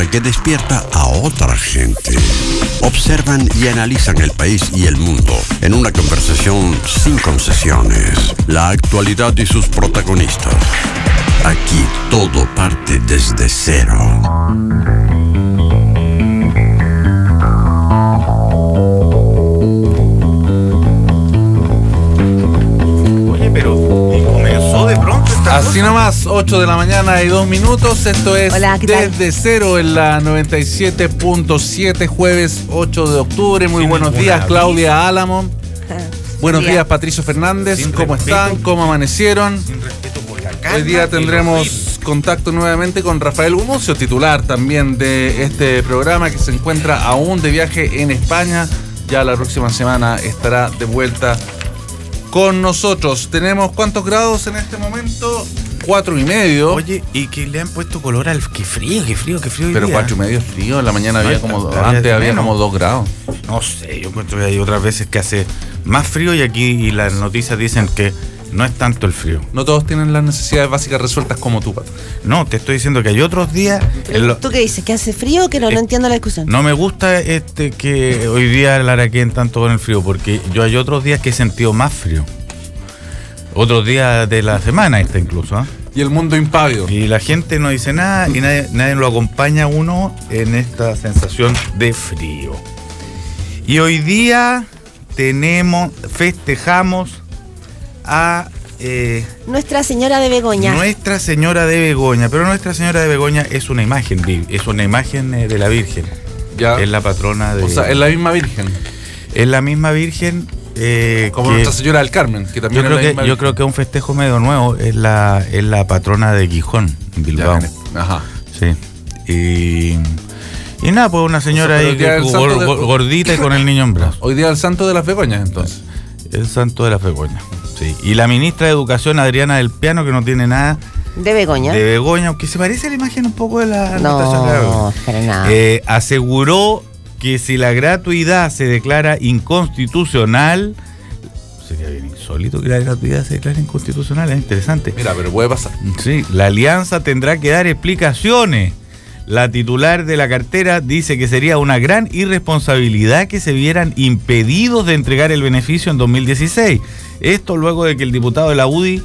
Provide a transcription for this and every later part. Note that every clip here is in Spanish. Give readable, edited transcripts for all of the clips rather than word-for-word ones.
pregunta que despierta a otra gente. Observan y analizan el país y el mundo en una conversación sin concesiones. La actualidad y sus protagonistas. Aquí todo parte desde cero. Oye, pero comenzó de pronto esta Así cosa. nomás, 8 de la mañana y 2 minutos. Esto es Hola, ¿qué tal? Desde Cero en la 97.7, jueves 8 de octubre. Muy Sin buenos ninguna días, aviso. Claudia Álamo. Buenos Buen día. días, Patricio Fernández. Sin ¿Cómo respeto. están? ¿Cómo amanecieron? Sin respeto por la calma. Hoy día y los tendremos contacto nuevamente con Rafael Gumucio, titular también de este programa, que se encuentra aún de viaje en España. Ya la próxima semana estará de vuelta con nosotros. ¿Tenemos cuántos grados en este momento? 4,5. Oye, y que le han puesto color al... Qué frío hoy Pero día. 4,5 es frío. En la mañana había como... Había Antes había menos. como 2 grados. No sé, yo encuentro que hay otras veces que hace más frío y aquí y las noticias dicen que no es tanto el frío. No todos tienen las necesidades básicas resueltas como tú, Pato. No, te estoy diciendo que hay otros días... ¿Tú qué dices? ¿Que hace frío? Que no entiendo la discusión. No me gusta que hoy día el araquén tanto con el frío, porque yo hay otros días que he sentido más frío. Otros días de la semana incluso, ¿ah? Y el mundo impávido. Y la gente no dice nada y nadie lo acompaña a uno en esta sensación de frío. Y hoy día festejamos a Nuestra Señora de Begoña. Nuestra Señora de Begoña, pero Nuestra Señora de Begoña es una imagen de la Virgen. Ya. Es la patrona de... O sea, es la misma Virgen. Es la misma Virgen. Como que- Nuestra Señora del Carmen, que también yo es la misma creo Virgen. que es un festejo medio nuevo. Es la patrona de Gijón, en Bilbao. Ya, ajá. Sí. Y nada, pues una señora O sea, pero ahí el día del santo de- gordita y con el niño en brazos. Hoy día el santo de las Begoñas, entonces. El santo de la Begoña. Sí. Y la ministra de Educación, Adriana del Piano, que no tiene nada De Begoña. de Begoña, aunque se parece a la imagen un poco de la Nuestra Señora de No, Begoña. para nada. Aseguró que si la gratuidad se declara inconstitucional, sería bien insólito que la gratuidad se declare inconstitucional, es interesante. Mira, pero puede pasar. Sí, la alianza tendrá que dar explicaciones. La titular de la cartera dice que sería una gran irresponsabilidad que se vieran impedidos de entregar el beneficio en 2016. Esto luego de que el diputado de la UDI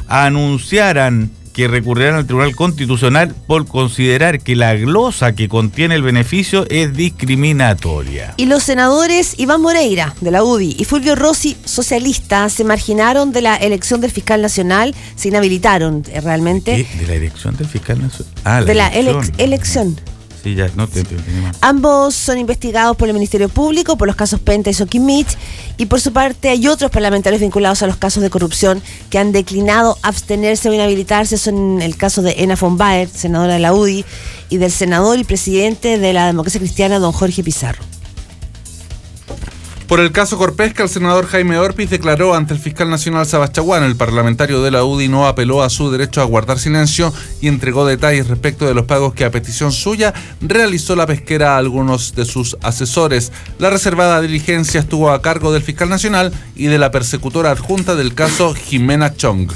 anunciaran que recurrirán al Tribunal Constitucional por considerar que la glosa que contiene el beneficio es discriminatoria. Y los senadores Iván Moreira, de la UDI, y Fulvio Rossi, socialista, se marginaron de la elección del fiscal nacional, se inhabilitaron realmente. ¿Qué? ¿De la elección del fiscal nacional? Ah, De la elección. elección. Sí, ya, no te entendí mal. Ambos son investigados por el Ministerio Público por los casos Penta y Soquimich, y por su parte hay otros parlamentarios vinculados a los casos de corrupción que han declinado abstenerse o inhabilitarse. Son el caso de Ena von Baer, senadora de la UDI, y del senador y presidente de la Democracia Cristiana, don Jorge Pizarro. Por el caso Corpesca, el senador Jaime Orpiz declaró ante el fiscal nacional Sabachaguán. El parlamentario de la UDI no apeló a su derecho a guardar silencio y entregó detalles respecto de los pagos que a petición suya realizó la pesquera a algunos de sus asesores. La reservada diligencia estuvo a cargo del fiscal nacional y de la persecutora adjunta del caso Jimena Chong.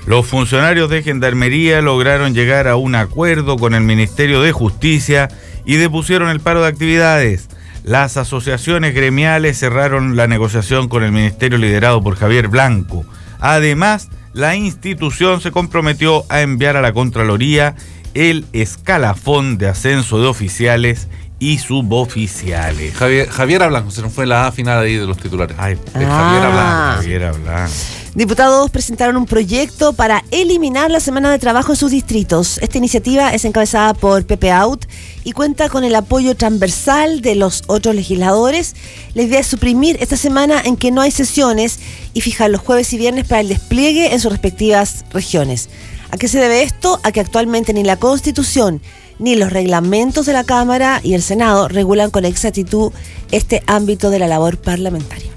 Los funcionarios de Gendarmería lograron llegar a un acuerdo con el Ministerio de Justicia y depusieron el paro de actividades. Las asociaciones gremiales cerraron la negociación con el Ministerio liderado por Javier Blanco. Además, la institución se comprometió a enviar a la Contraloría el escalafón de ascenso de oficiales y suboficiales. Javiera Blanco, se nos fue la A final ahí de los titulares. Ay, de Javiera Blanco. Javiera Blanco. Diputados presentaron un proyecto para eliminar la semana de trabajo en sus distritos. Esta iniciativa es encabezada por Pepe Out y cuenta con el apoyo transversal de los otros legisladores. La idea es suprimir esta semana en que no hay sesiones y fijar los jueves y viernes para el despliegue en sus respectivas regiones. ¿A qué se debe esto? A que actualmente ni la Constitución ni los reglamentos de la Cámara y el Senado regulan con exactitud este ámbito de la labor parlamentaria.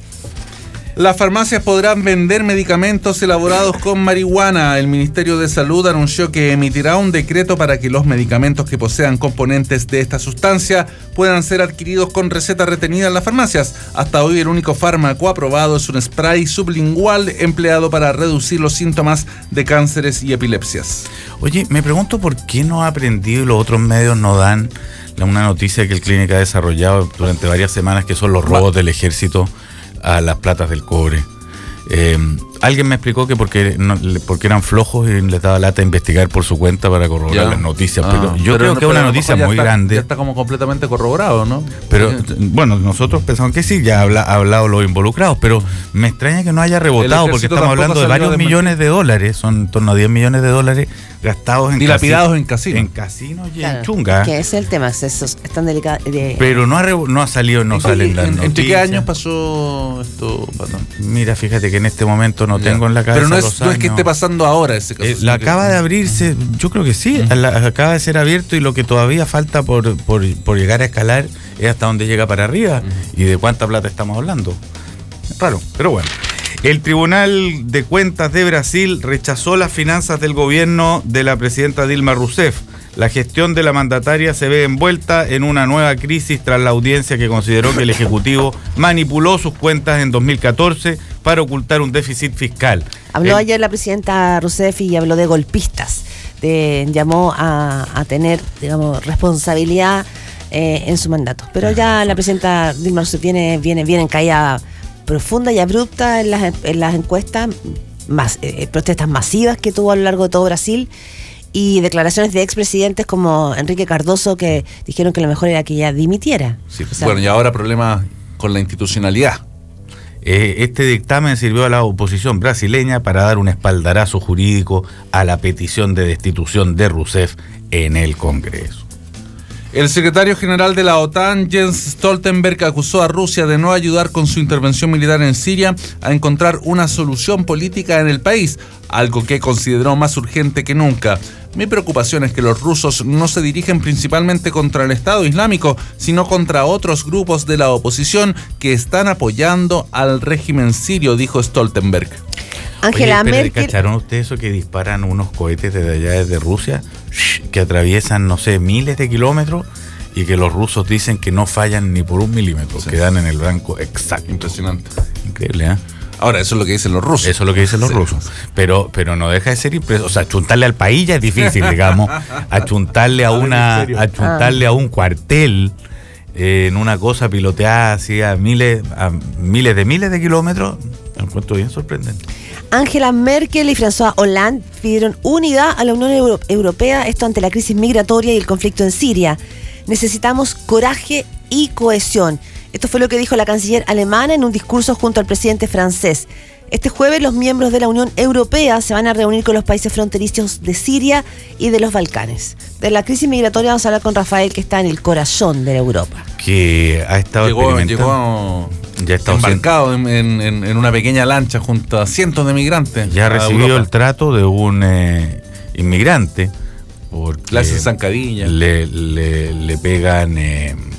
Las farmacias podrán vender medicamentos elaborados con marihuana. El Ministerio de Salud anunció que emitirá un decreto para que los medicamentos que posean componentes de esta sustancia puedan ser adquiridos con receta retenida en las farmacias. Hasta hoy el único fármaco aprobado es un spray sublingual empleado para reducir los síntomas de cánceres y epilepsias. Oye, me pregunto por qué no ha aprendido y los otros medios no dan una noticia que el Clínica ha desarrollado durante varias semanas, que son los robos del ejército a las platas del cobre. Alguien me explicó que porque eran flojos y les daba lata investigar por su cuenta para corroborar las noticias. Pero yo creo que es una noticia muy grande. Ya está como completamente corroborado, ¿no? Pero bueno, nosotros pensamos que sí, ya ha hablado los involucrados, pero me extraña que no haya rebotado, porque estamos hablando de varios millones de dólares, son en torno a 10 millones de dólares gastados en dilapidados en casinos. En casinos y en chunga. Que ese es el tema, es tan delicado. Pero no ha salido, no salen las noticias. ¿En qué años pasó esto, Patón? Mira, fíjate que en este momento no tengo en la cabeza. Pero no es que esté pasando ahora ese caso. La acaba de abrirse, yo creo que sí, acaba de ser abierto, y lo que todavía falta por llegar a escalar es hasta dónde llega para arriba y de cuánta plata estamos hablando. Raro, pero bueno. El Tribunal de Cuentas de Brasil rechazó las finanzas del gobierno de la presidenta Dilma Rousseff. La gestión de la mandataria se ve envuelta en una nueva crisis tras la audiencia que consideró que el Ejecutivo manipuló sus cuentas en 2014 para ocultar un déficit fiscal. Habló ayer la presidenta Rousseff y habló de golpistas. Llamó a tener, digamos, responsabilidad en su mandato. Pero ya la presidenta Dilma Rousseff viene en caída profunda y abrupta en las encuestas, protestas masivas que tuvo a lo largo de todo Brasil, y declaraciones de expresidentes como Enrique Cardoso, que dijeron que lo mejor era que ella dimitiera. Sí, bueno, y ahora problemas con la institucionalidad. Este dictamen sirvió a la oposición brasileña para dar un espaldarazo jurídico a la petición de destitución de Rousseff en el Congreso. El secretario general de la OTAN, Jens Stoltenberg, acusó a Rusia de no ayudar con su intervención militar en Siria a encontrar una solución política en el país, algo que consideró más urgente que nunca. Mi preocupación es que los rusos no se dirigen principalmente contra el Estado Islámico, sino contra otros grupos de la oposición que están apoyando al régimen sirio, dijo Stoltenberg. Angela Merkel. ¿Cacharon ustedes eso que disparan unos cohetes desde allá, desde Rusia, que atraviesan, no sé, miles de kilómetros, y que los rusos dicen que no fallan ni por 1 milímetro, que dan en el blanco exacto? Impresionante. Increíble, ¿eh? Ahora, eso es lo que dicen los rusos. Eso es lo que dicen los rusos. Pero no deja de ser impresionante. O sea, achuntarle al país ya es difícil, digamos. Achuntarle a un cuartel en una cosa piloteada así a miles de kilómetros, lo encuentro bien sorprendente. Angela Merkel y François Hollande pidieron unidad a la Unión Europea, esto ante la crisis migratoria y el conflicto en Siria. Necesitamos coraje y cohesión. Esto fue lo que dijo la canciller alemana en un discurso junto al presidente francés. Este jueves los miembros de la Unión Europea se van a reunir con los países fronterizos de Siria y de los Balcanes. De la crisis migratoria vamos a hablar con Rafael, que está en el corazón de la Europa. Que ha estado llegó embarcado en una pequeña lancha junto a cientos de migrantes. Ya ha recibido el trato de un inmigrante, porque le hacen zancadilla. Le pegan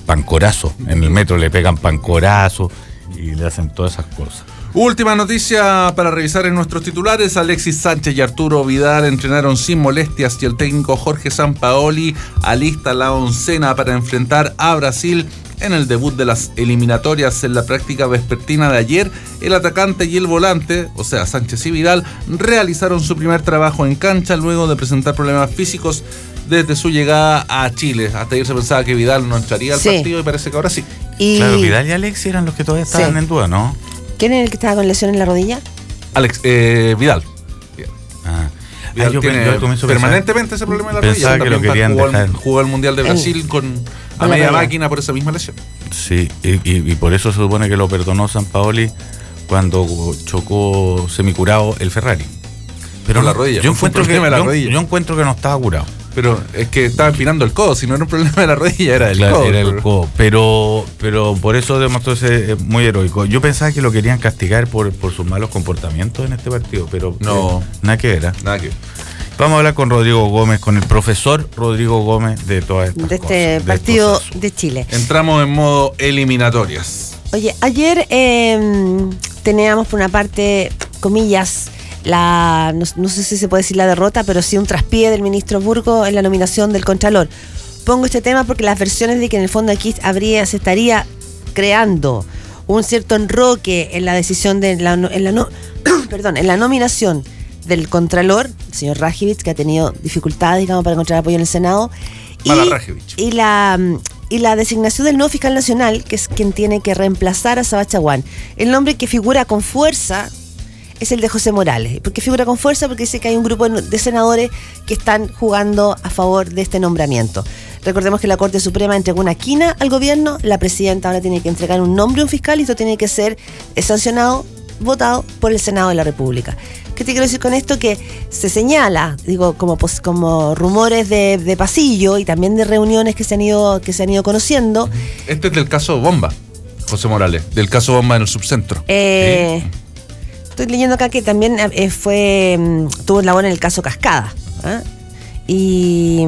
pancorazo, en el metro le pegan pancorazo y le hacen todas esas cosas. Última noticia para revisar en nuestros titulares. Alexis Sánchez y Arturo Vidal entrenaron sin molestias y el técnico Jorge Sampaoli alista la oncena para enfrentar a Brasil en el debut de las eliminatorias. En la práctica vespertina de ayer, el atacante y el volante, o sea, Sánchez y Vidal, realizaron su primer trabajo en cancha luego de presentar problemas físicos desde su llegada a Chile. Hasta ayer se pensaba que Vidal no entraría al partido y parece que ahora sí. Claro, Vidal y Alexis eran los que todavía estaban en duda, ¿no? ¿Quién es el que estaba con lesión en la rodilla? Vidal. Vidal yo tiene permanentemente ese problema en la rodilla. Pensaba que lo querían dejar. Jugó el Mundial de Brasil a media máquina por esa misma lesión. Sí, y por eso se supone que lo perdonó Sampaoli cuando chocó semicurado el Ferrari. Pero la rodilla. Yo encuentro que no estaba curado. Pero es que estaba empinando el codo, si no era un problema de la rodilla, era del codo. Era el codo. Pero por eso demostró ser muy heroico. Yo pensaba que lo querían castigar por sus malos comportamientos en este partido, pero no, nada que ver. Nada que ver. Vamos a hablar con Rodrigo Gómez, con el profesor Rodrigo Gómez de todas estas cosas. De este partido de Chile. Entramos en modo eliminatorias. Oye, ayer teníamos por una parte, comillas, no sé si se puede decir la derrota, pero sí un traspié del ministro Burgos en la nominación del Contralor. Pongo este tema porque las versiones de que en el fondo aquí se estaría creando un cierto enroque en la decisión en la nominación del Contralor, el señor Rajevich, que ha tenido dificultades, digamos, para encontrar apoyo en el Senado. Y la designación del nuevo fiscal nacional, que es quien tiene que reemplazar a Sabachaguán. El nombre que figura con fuerza es el de José Morales. ¿Por qué figura con fuerza? Porque dice que hay un grupo de senadores que están jugando a favor de este nombramiento. Recordemos que la Corte Suprema entregó una quina al gobierno, la presidenta ahora tiene que entregar un nombre a un fiscal y esto tiene que ser sancionado, votado por el Senado de la República. ¿Qué te quiero decir con esto? Que se señala, digo, como rumores de pasillo y también de reuniones que se han ido conociendo. Este es del caso Bomba, José Morales, del caso Bomba en el subcentro. Estoy leyendo acá que también tuvo labor en el caso Cascada. Y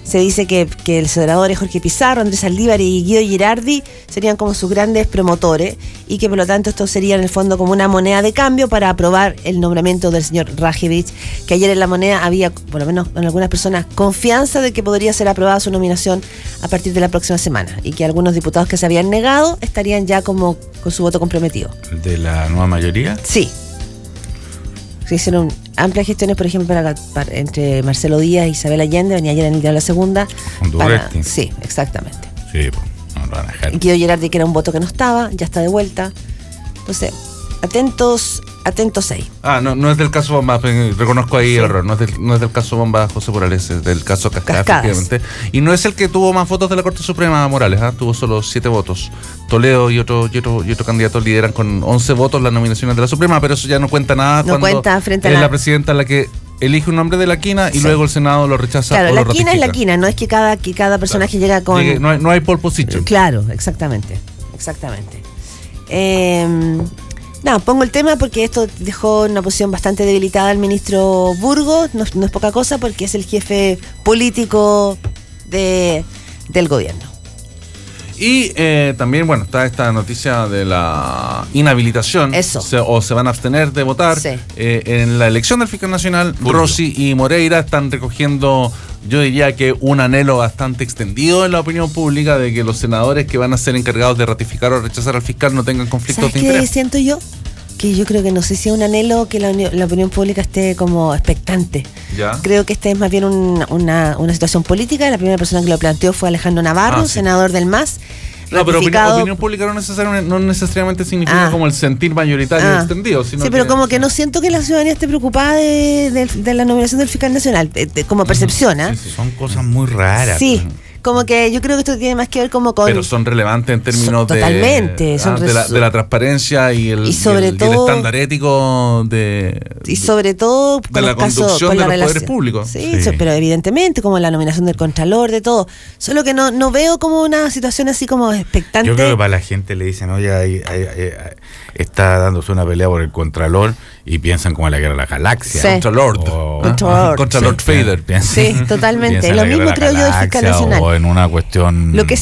se dice que el senador Jorge Pizarro, Andrés Saldívar y Guido Girardi serían como sus grandes promotores y que por lo tanto esto sería en el fondo como una moneda de cambio para aprobar el nombramiento del señor Rajevich, que ayer en la moneda había, por lo menos en algunas personas, confianza de que podría ser aprobada su nominación a partir de la próxima semana y que algunos diputados que se habían negado estarían ya como con su voto comprometido. ¿De la nueva mayoría? Sí. Se hicieron amplias gestiones, por ejemplo, entre Marcelo Díaz y Isabel Allende, venía ayer en el día de la segunda. Sí, exactamente. Sí, pues, no lo van a dejar. Guido Girardi, que era un voto que no estaba, ya está de vuelta. Entonces, atentos ahí. No es del caso Bomba, reconozco ahí el error, no es del caso Bomba José Morales, es del caso Cascada, efectivamente. Y no es el que tuvo más votos de la Corte Suprema, Morales, tuvo solo 7 votos. Toledo y otro candidato lideran con 11 votos las nominaciones de la Suprema, pero eso ya no cuenta nada frente a la presidenta la que elige un nombre de la quina y luego el Senado lo rechaza. Claro, o la lo quina ratifica. es la quina, no es que cada personaje llega con... No hay pole position. Claro, exactamente. Pongo el tema porque esto dejó una posición bastante debilitada al ministro Burgos, no es poca cosa porque es el jefe político del gobierno. Y también, está esta noticia de la inhabilitación. Eso. Se van a abstener de votar. Sí. En la elección del fiscal nacional, Rossi y Moreira están recogiendo, yo diría que un anhelo bastante extendido en la opinión pública de que los senadores que van a ser encargados de ratificar o rechazar al fiscal no tengan conflictos de interés. ¿Qué siento yo? Que yo creo que no sé si es un anhelo que la opinión pública esté como expectante. ¿Ya? Creo que este es más bien una situación política. La primera persona que lo planteó fue Alejandro Navarro, senador del MAS. No, pero opinión pública no necesariamente significa como el sentir mayoritario extendido. Sino sí, pero como que no siento que la ciudadanía esté preocupada de la nominación del fiscal nacional, como percepción. Sí, son cosas muy raras. Sí. Como que yo creo que esto tiene más que ver como con... Pero son relevantes en términos totalmente, de la transparencia y el estándar ético y sobre todo de la conducción de los poderes públicos. Sí, pero evidentemente como la nominación del Contralor, de todo. Solo que no veo como una situación así como expectante. Yo creo que para la gente le dicen, oye, está dándose una pelea por el Contralor y piensan como en la guerra de la galaxia. Sí. Contralord Fader. Sí, totalmente. Lo mismo creo yo del fiscal nacional. O en una cuestión. Lo que es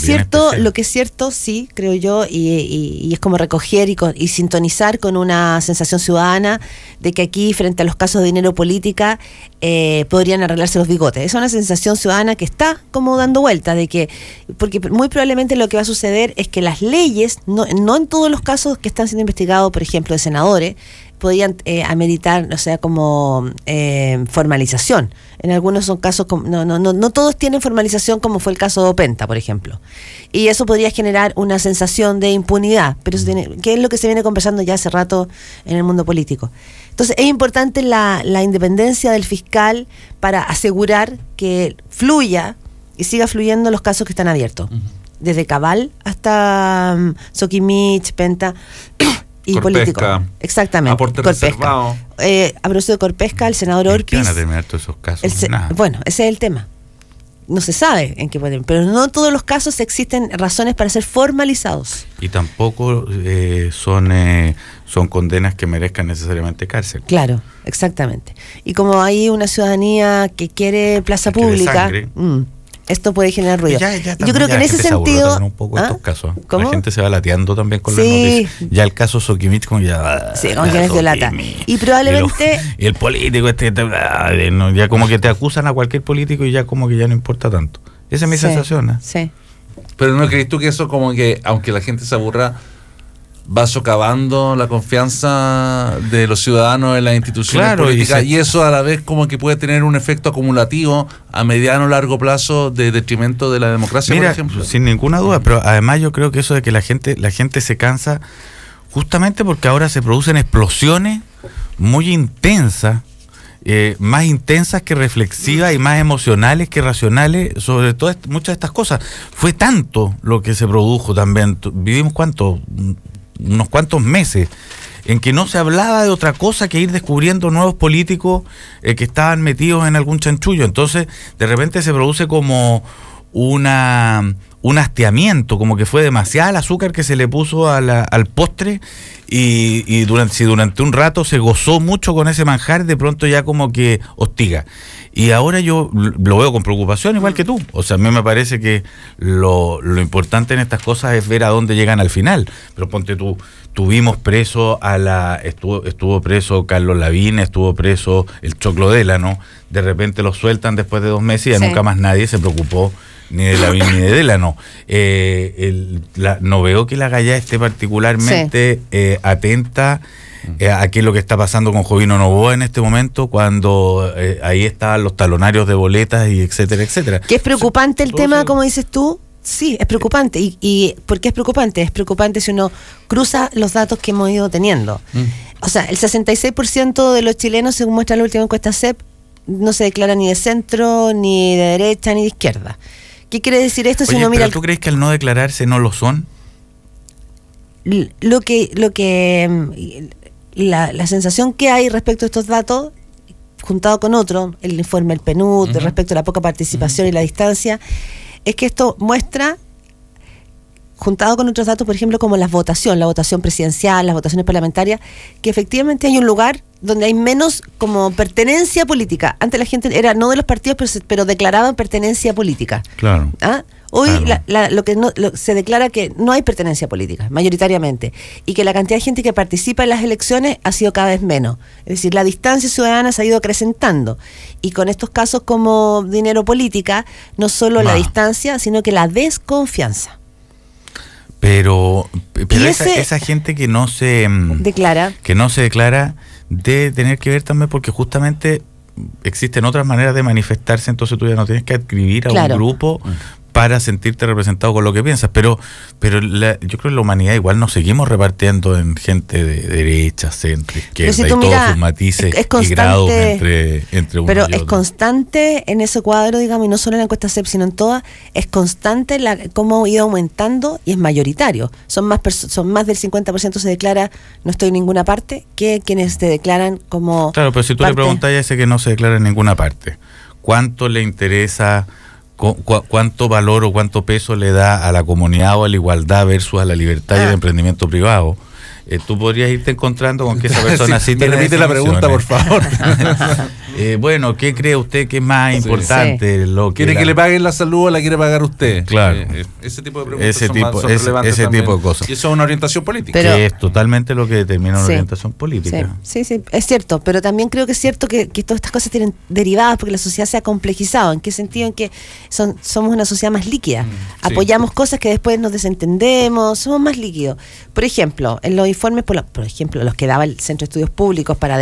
cierto, sí, creo yo, y es como recoger y sintonizar con una sensación ciudadana de que aquí, frente a los casos de dinero política, podrían arreglarse los bigotes. Es una sensación ciudadana que está como dando vuelta, porque muy probablemente lo que va a suceder es que las leyes, no en todos los casos que están siendo investigados, por ejemplo, de senadores, podían ameritar, como formalización. En algunos son casos, no todos tienen formalización, como fue el caso de Openta, por ejemplo. Y eso podría generar una sensación de impunidad, pero que es lo que se viene conversando ya hace rato en el mundo político. Entonces es importante la independencia del fiscal para asegurar que fluya y siga fluyendo los casos que están abiertos. Desde Cabal hasta Soquimich, Penta... y político. Exactamente. Aporte reservado. A propósito de Corpesca, el senador Orpiz. ¿En qué van a terminar todos esos casos? Bueno, ese es el tema. No se sabe en qué pueden, pero no en todos los casos existen razones para ser formalizados. Y tampoco son condenas que merezcan necesariamente cárcel. Claro, exactamente. Y como hay una ciudadanía que quiere plaza pública, esto puede generar ruido. Yo creo que en ese sentido un poco estos casos. ¿Cómo? La gente se va lateando también con las noticias. Ya el caso Sokimich como ya como que es violata. Y probablemente y el político ya como que te acusan a cualquier político y ya como que ya no importa tanto. Esa es mi sensación. Sí. Pero ¿no crees tú que eso como que, aunque la gente se aburra, va socavando la confianza de los ciudadanos en las instituciones políticas y eso a la vez como que puede tener un efecto acumulativo a mediano o largo plazo de detrimento de la democracia, por ejemplo? Sin ninguna duda, pero además yo creo que eso de que la gente se cansa justamente porque ahora se producen explosiones muy intensas, más intensas que reflexivas y más emocionales que racionales sobre todo muchas de estas cosas. Fue tanto lo que se produjo también, vivimos unos cuantos meses en que no se hablaba de otra cosa que ir descubriendo nuevos políticos que estaban metidos en algún chanchullo. Entonces de repente se produce como un hastiamiento, como que fue demasiada el azúcar que se le puso al postre y durante un rato se gozó mucho con ese manjar, de pronto ya como que hostiga. Y ahora yo lo veo con preocupación igual que tú. O sea, a mí me parece que lo importante en estas cosas es ver a dónde llegan al final. Pero ponte tú, tuvimos preso estuvo preso Carlos Lavín, estuvo preso el Choclo Délano, de repente lo sueltan después de 2 meses y ya nunca más nadie se preocupó ni de Lavín ni de Délano. No veo que la Gallá esté particularmente atenta a qué es lo que está pasando con Jovino Novoa en este momento, cuando ahí estaban los talonarios de boletas y etcétera, etcétera. ¿Que es preocupante el tema, como dices tú? Sí, es preocupante. ¿Y por qué es preocupante? Es preocupante si uno cruza los datos que hemos ido teniendo. O sea, el 66% de los chilenos, según muestra la última encuesta CEP, no se declara ni de centro, ni de derecha, ni de izquierda. ¿Qué quiere decir esto? Oye, si uno mira ¿tú crees que al no declararse no lo son? La sensación que hay respecto a estos datos, juntado con otro, el informe del PNUD, respecto a la poca participación y la distancia, es que esto muestra, juntado con otros datos, por ejemplo, como la votación presidencial, las votaciones parlamentarias, que efectivamente hay un lugar donde hay menos como pertenencia política. Antes la gente era no de los partidos, pero declaraban pertenencia política. Claro. Hoy claro. Se declara que no hay pertenencia política, mayoritariamente, y que la cantidad de gente que participa en las elecciones ha sido cada vez menos. Es decir, la distancia ciudadana se ha ido acrecentando. Y con estos casos como dinero política, no solo la distancia, sino que la desconfianza. Pero esa gente que no se declara, debe tener que ver también porque justamente existen otras maneras de manifestarse, entonces tú ya no tienes que adscribir a un grupo para sentirte representado con lo que piensas, pero yo creo que en la humanidad igual nos seguimos repartiendo en gente de derecha, centro, izquierda y todos sus matices y grados entre uno pero y otro. Es constante en ese cuadro, digamos, y no solo en la encuesta CEP, sino en todas, es constante cómo ha ido aumentando y es mayoritario. Son más del 50% se declara no estoy en ninguna parte que quienes te declaran como Claro, pero si tú le preguntas a ese que no se declara en ninguna parte, ¿cuánto le interesa? ¿Cuánto valor o cuánto peso le da a la comunidad o a la igualdad versus a la libertad y el emprendimiento privado? Tú podrías irte encontrando con que esa persona sí tiene repite la pregunta, por favor. Bueno, ¿qué cree usted que es más importante? ¿Quiere que le paguen la salud o la quiere pagar usted? Claro. Ese tipo de preguntas son relevantes ese tipo de cosas. Y eso es una orientación política. Pero, que es totalmente lo que determina una orientación política. Sí, es cierto, pero también creo que es cierto que todas estas cosas tienen derivadas porque la sociedad se ha complejizado. ¿En qué sentido? En que somos una sociedad más líquida. Apoyamos cosas que después nos desentendemos, somos más líquidos. Por ejemplo, en los informes, por ejemplo, los que daba el Centro de Estudios Públicos para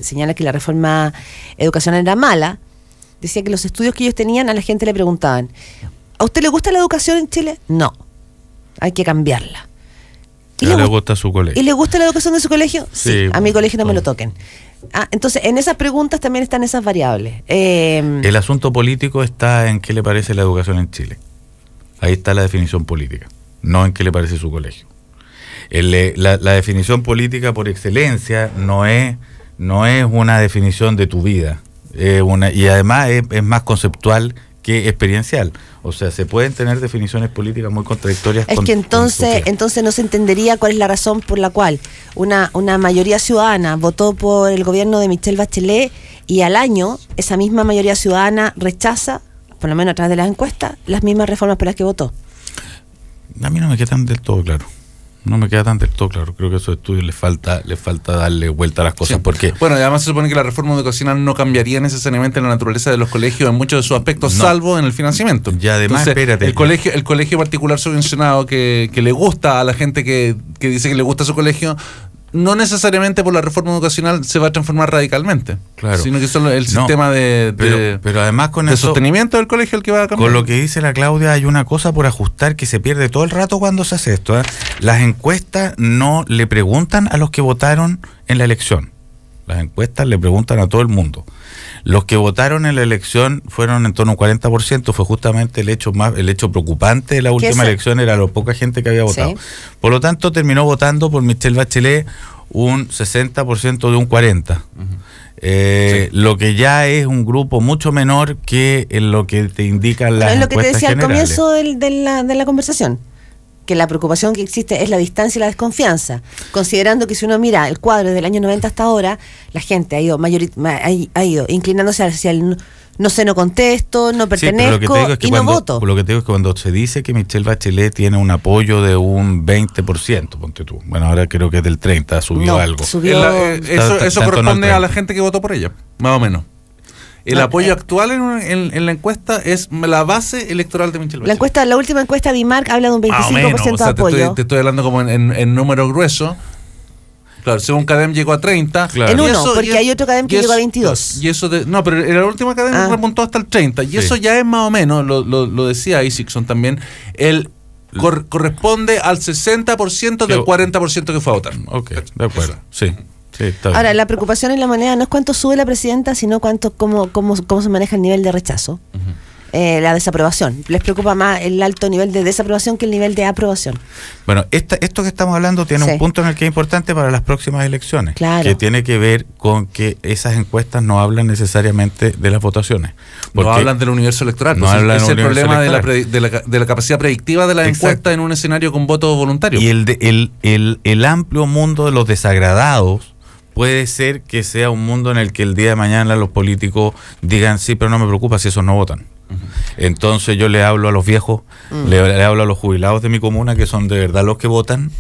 señalar que la reforma educacional era mala, decía que los estudios que ellos tenían, a la gente le preguntaban, ¿a usted le gusta la educación en Chile? No, hay que cambiarla. ¿Y le gusta su colegio? ¿Y le gusta la educación de su colegio? Sí, a mi colegio no me lo toquen. Entonces, en esas preguntas también están esas variables. El asunto político está en qué le parece la educación en Chile. Ahí está la definición política, no en qué le parece su colegio. La definición política por excelencia no es una definición de tu vida, y además es más conceptual que experiencial. O sea, se pueden tener definiciones políticas muy contradictorias. Es que entonces no se entendería cuál es la razón por la cual una mayoría ciudadana votó por el gobierno de Michelle Bachelet y al año esa misma mayoría ciudadana rechaza por lo menos a través de las encuestas, las mismas reformas por las que votó. A mí no me quedan del todo claro. No me queda tan del todo claro. Creo que a esos estudios les falta darle vuelta a las cosas. Sí. Porque bueno, y además se supone que la reforma educacional no cambiaría necesariamente la naturaleza de los colegios en muchos de sus aspectos, salvo en el financiamiento. Y además, entonces, espérate. El colegio particular subvencionado que le gusta a la gente que dice que le gusta su colegio, no necesariamente por la reforma educacional se va a transformar radicalmente, claro, sino que solo el sistema pero además con de eso, sostenimiento del colegio el que va a cambiar. Con lo que dice la Claudia, hay una cosa por ajustar que se pierde todo el rato cuando se hace esto, ¿eh? Las encuestas no le preguntan a los que votaron en la elección. Las encuestas le preguntan a todo el mundo. Los que votaron en la elección fueron en torno a un 40%, fue justamente el hecho preocupante de la última elección, era la poca gente que había votado. Sí. Por lo tanto, terminó votando por Michelle Bachelet un 60% de un 40%. Sí. Lo que ya es un grupo mucho menor que en lo que te indican las encuestas generales. Es lo que te decía generales. Al comienzo de la conversación, que la preocupación que existe es la distancia y la desconfianza, considerando que si uno mira el cuadro desde el año 90 hasta ahora, la gente ha ido inclinándose hacia el no contesto, no pertenezco y no voto. Lo que te digo es que cuando se dice que Michelle Bachelet tiene un apoyo de un 20%, ponte tú, bueno, ahora creo que es del 30%, subió algo. Eso corresponde a la gente que votó por ella, más o menos. El apoyo actual en la encuesta es la base electoral de Michelle Bachelet. La última encuesta de IMARC habla de un 25% de apoyo. Te estoy hablando como en número grueso. Claro, según CADEM llegó a 30. Claro. En uno, porque hay otro CADEM que llegó a 22. Y eso pero en la última CADEM remontó hasta el 30. Y eso ya es más o menos, lo decía Isaacson también, corresponde al 60% del 40% que fue a votar. Ok, de acuerdo, sí. Sí, ahora, la preocupación en la moneda no es cuánto sube la presidenta, sino cómo se maneja el nivel de rechazo, la desaprobación. Les preocupa más el alto nivel de desaprobación que el nivel de aprobación. Bueno, esto que estamos hablando tiene un punto en el que es importante para las próximas elecciones, que tiene que ver con que esas encuestas no hablan necesariamente de las votaciones. No hablan del universo electoral. Es el problema de la capacidad predictiva de las encuestas en un escenario con votos voluntarios. Y el amplio mundo de los desagradados puede ser que sea un mundo en el que el día de mañana los políticos digan, sí, pero no me preocupa si esos no votan. Entonces yo le hablo a los viejos, le hablo a los jubilados de mi comuna, que son de verdad los que votan,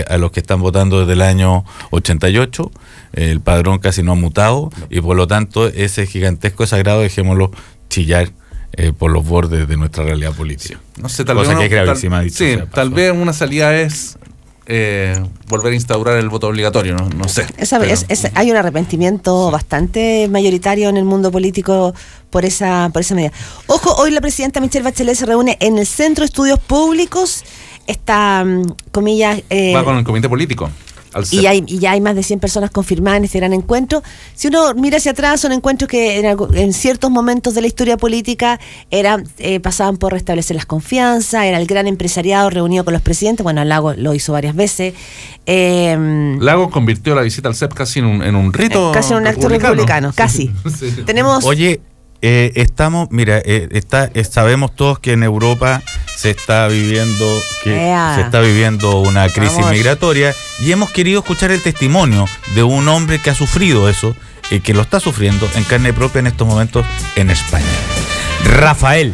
a los que están votando desde el año 88, el padrón casi no ha mutado, y por lo tanto ese gigantesco desagrado dejémoslo chillar por los bordes de nuestra realidad política. No sé, tal vez una salida es volver a instaurar el voto obligatorio, no sé. Hay un arrepentimiento bastante mayoritario en el mundo político por esa medida. Ojo, hoy la presidenta Michelle Bachelet se reúne en el Centro de Estudios Públicos, comillas... va con el comité político. Y ya hay más de 100 personas confirmadas en este gran encuentro. Si uno mira hacia atrás, son encuentros que en ciertos momentos de la historia política pasaban por restablecer las confianzas, era el gran empresariado reunido con los presidentes. Bueno, Lagos lo hizo varias veces. Lagos convirtió la visita al CEP casi en un rito. Casi en un acto republicano, casi. Sí. Tenemos... Oye, sabemos todos que en Europa se está viviendo una crisis migratoria, y hemos querido escuchar el testimonio de un hombre que ha sufrido eso y que lo está sufriendo en carne propia en estos momentos en España. Rafael,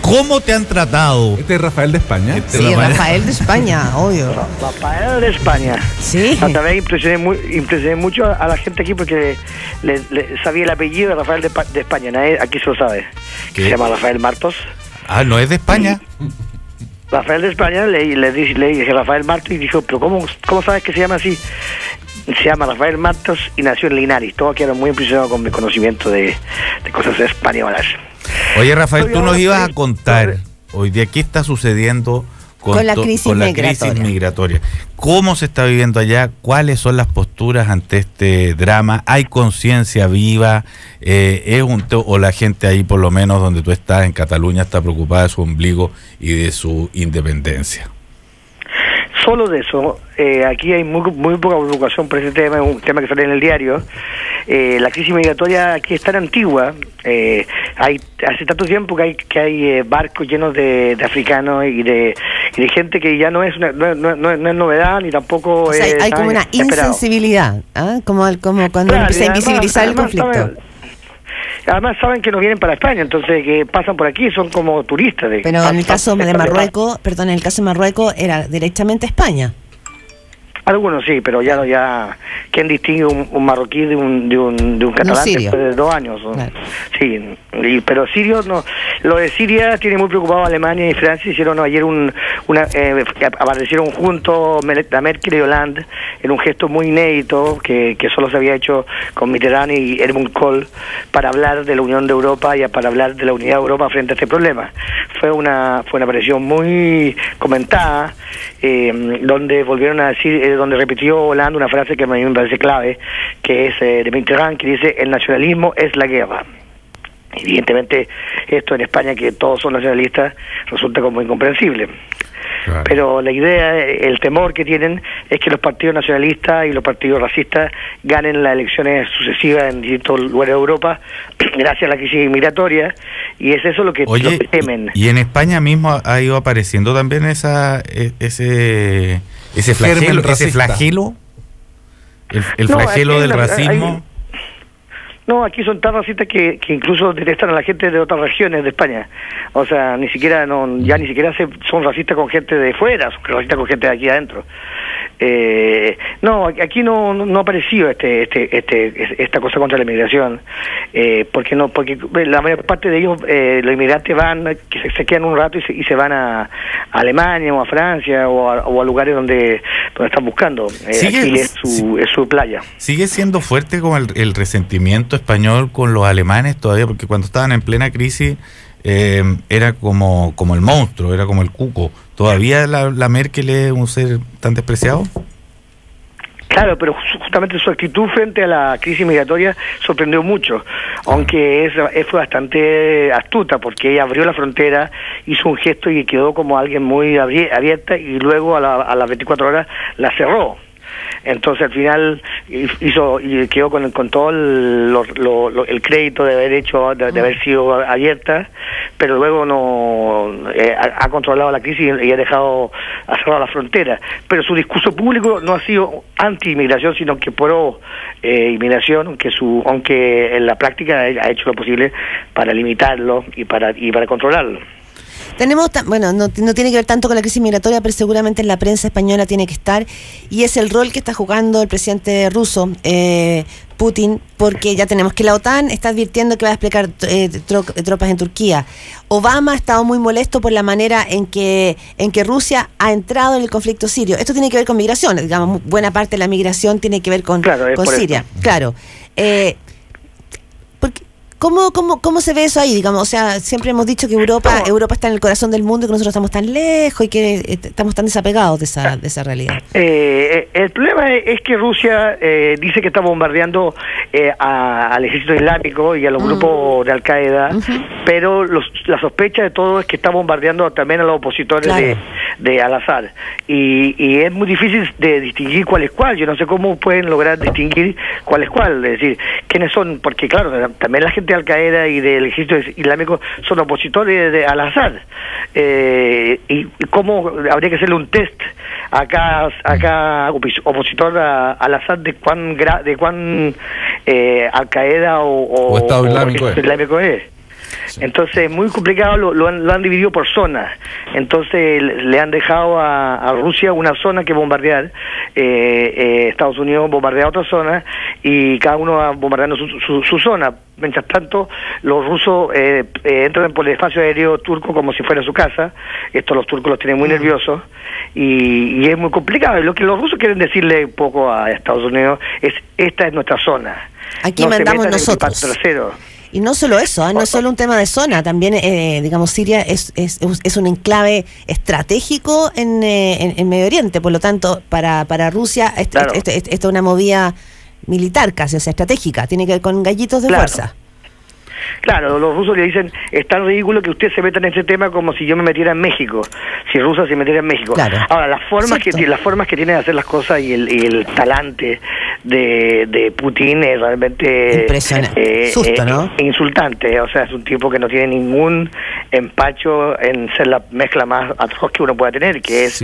¿cómo te han tratado? ¿Este es Rafael de España? Rafael de España, obvio. Rafael de España. Sí. También impresioné mucho a la gente aquí porque le sabía el apellido de Rafael de España. Nadie aquí se lo sabe. Se llama Rafael Martos. Ah, ¿no es de España? Rafael de España, le dije Rafael Martos y dijo, pero ¿cómo sabes que se llama así? Se llama Rafael Martos y nació en Linares. Todos quedaron muy impresionados con mi conocimiento de cosas españolas. Oye, Rafael, tú nos ibas a contar hoy día qué está sucediendo con la crisis migratoria. ¿Cómo se está viviendo allá? ¿Cuáles son las posturas ante este drama? ¿Hay conciencia viva? ¿O la gente ahí, por lo menos donde tú estás, en Cataluña, está preocupada de su ombligo y de su independencia? Solo de eso, aquí hay muy poca preocupación por ese tema, es un tema que sale en el diario. La crisis migratoria aquí es tan antigua, hace tanto tiempo que hay barcos llenos de africanos y de gente que ya no es novedad ni tampoco hay como una insensibilidad, como cuando empieza a invisibilizar el conflicto. además saben que no vienen para España, entonces que pasan por aquí, son como turistas. Pero en el caso de Marruecos, perdón, en el caso de Marruecos era directamente España. Algunos sí, pero ya ¿quién distingue un marroquí de un catalán sirio. después de 2 años? Claro. Sí, pero sirios no. Lo de Siria tiene muy preocupado a Alemania y Francia. Hicieron ayer aparecieron juntos la Merkel y Hollande en un gesto muy inédito que solo se había hecho con Mitterrand y Helmut Kohl para hablar de la Unión de Europa y para hablar de la unidad de Europa frente a este problema. Fue una aparición muy comentada, donde volvieron a decir, donde repitió Hollande una frase que a mí me parece clave, que es de Mitterrand, que dice: el nacionalismo es la guerra. Evidentemente esto en España, que todos son nacionalistas, resulta como incomprensible. Claro. Pero la idea, el temor que tienen es que los partidos nacionalistas y los partidos racistas ganen las elecciones sucesivas en distintos lugares de Europa gracias a la crisis migratoria, y es eso lo que temen. Y en España mismo ha ido apareciendo también ese flagelo, el flagelo del racismo. No, aquí son tan racistas que incluso detestan a la gente de otras regiones de España. O sea, ni siquiera son racistas con gente de fuera, son racistas con gente de aquí adentro. No, aquí no ha aparecido esta cosa contra la inmigración, porque la mayor parte de ellos, los inmigrantes que se quedan un rato y se van a Alemania o a Francia o a lugares donde están buscando. Chile es su playa. Sigue siendo fuerte como el resentimiento español con los alemanes todavía, porque cuando estaban en plena crisis era como el monstruo, era como el cuco. ¿Todavía la Merkel es un ser tan despreciado? Claro, pero justamente su actitud frente a la crisis migratoria sorprendió mucho, aunque fue bastante astuta, porque ella abrió la frontera, hizo un gesto y quedó como alguien muy abierta, y luego a las 24 horas la cerró. Entonces al final quedó con todo el crédito de haber sido abierta, pero luego ha controlado la crisis y ha cerrado la frontera. Pero su discurso público no ha sido anti-inmigración, sino que pro inmigración, aunque en la práctica ha hecho lo posible para limitarlo y para controlarlo. Tenemos, no tiene que ver tanto con la crisis migratoria, pero seguramente en la prensa española tiene que estar, y es el rol que está jugando el presidente ruso, Putin, porque ya tenemos que la OTAN está advirtiendo que va a desplegar tropas en Turquía. Obama ha estado muy molesto por la manera en que Rusia ha entrado en el conflicto sirio. Esto tiene que ver con migración, digamos, buena parte de la migración tiene que ver con Siria. Eso. Claro. ¿Cómo se ve eso ahí? Digamos, o sea, siempre hemos dicho que Europa está en el corazón del mundo y que nosotros estamos tan lejos y que estamos tan desapegados de esa realidad. El problema es que Rusia dice que está bombardeando al ejército islámico y a los grupos de Al-Qaeda, pero la sospecha de todo es que está bombardeando también a los opositores de Al-Assad. Y es muy difícil de distinguir cuál es cuál. Yo no sé cómo pueden lograr distinguir cuál es cuál. Es decir, quiénes son, porque claro, también la gente de Al-Qaeda y del ejército islámico son opositores de Al-Assad. Y cómo habría que hacerle un test acá opositor a Al-Assad de cuán Al-Qaeda o Estado Islámico es. Sí. Entonces, muy complicado, lo han dividido por zonas. Entonces, le han dejado a Rusia una zona que bombardear, Estados Unidos bombardea otra zona, y cada uno va bombardeando su zona. Mientras tanto, los rusos entran por el espacio aéreo turco como si fuera su casa. Esto los turcos los tienen muy nerviosos, y es muy complicado. Y lo que los rusos quieren decirle un poco a Estados Unidos es: esta es nuestra zona. Aquí mandamos nosotros. Y no solo eso, no es solo un tema de zona, también, digamos, Siria es un enclave estratégico en Medio Oriente, por lo tanto, para Rusia esto es una movida militar casi, o sea, estratégica, tiene que ver con gallitos de fuerza. Claro, los rusos le dicen: es tan ridículo que usted se meta en este tema como si yo me metiera en México, si Rusia se metiera en México. Claro. Ahora, las formas que tiene de hacer las cosas y el talante de Putin es realmente impresionante, ¿no? Insultante. O sea, es un tipo que no tiene ningún empacho en ser la mezcla más atroz que uno pueda tener, que es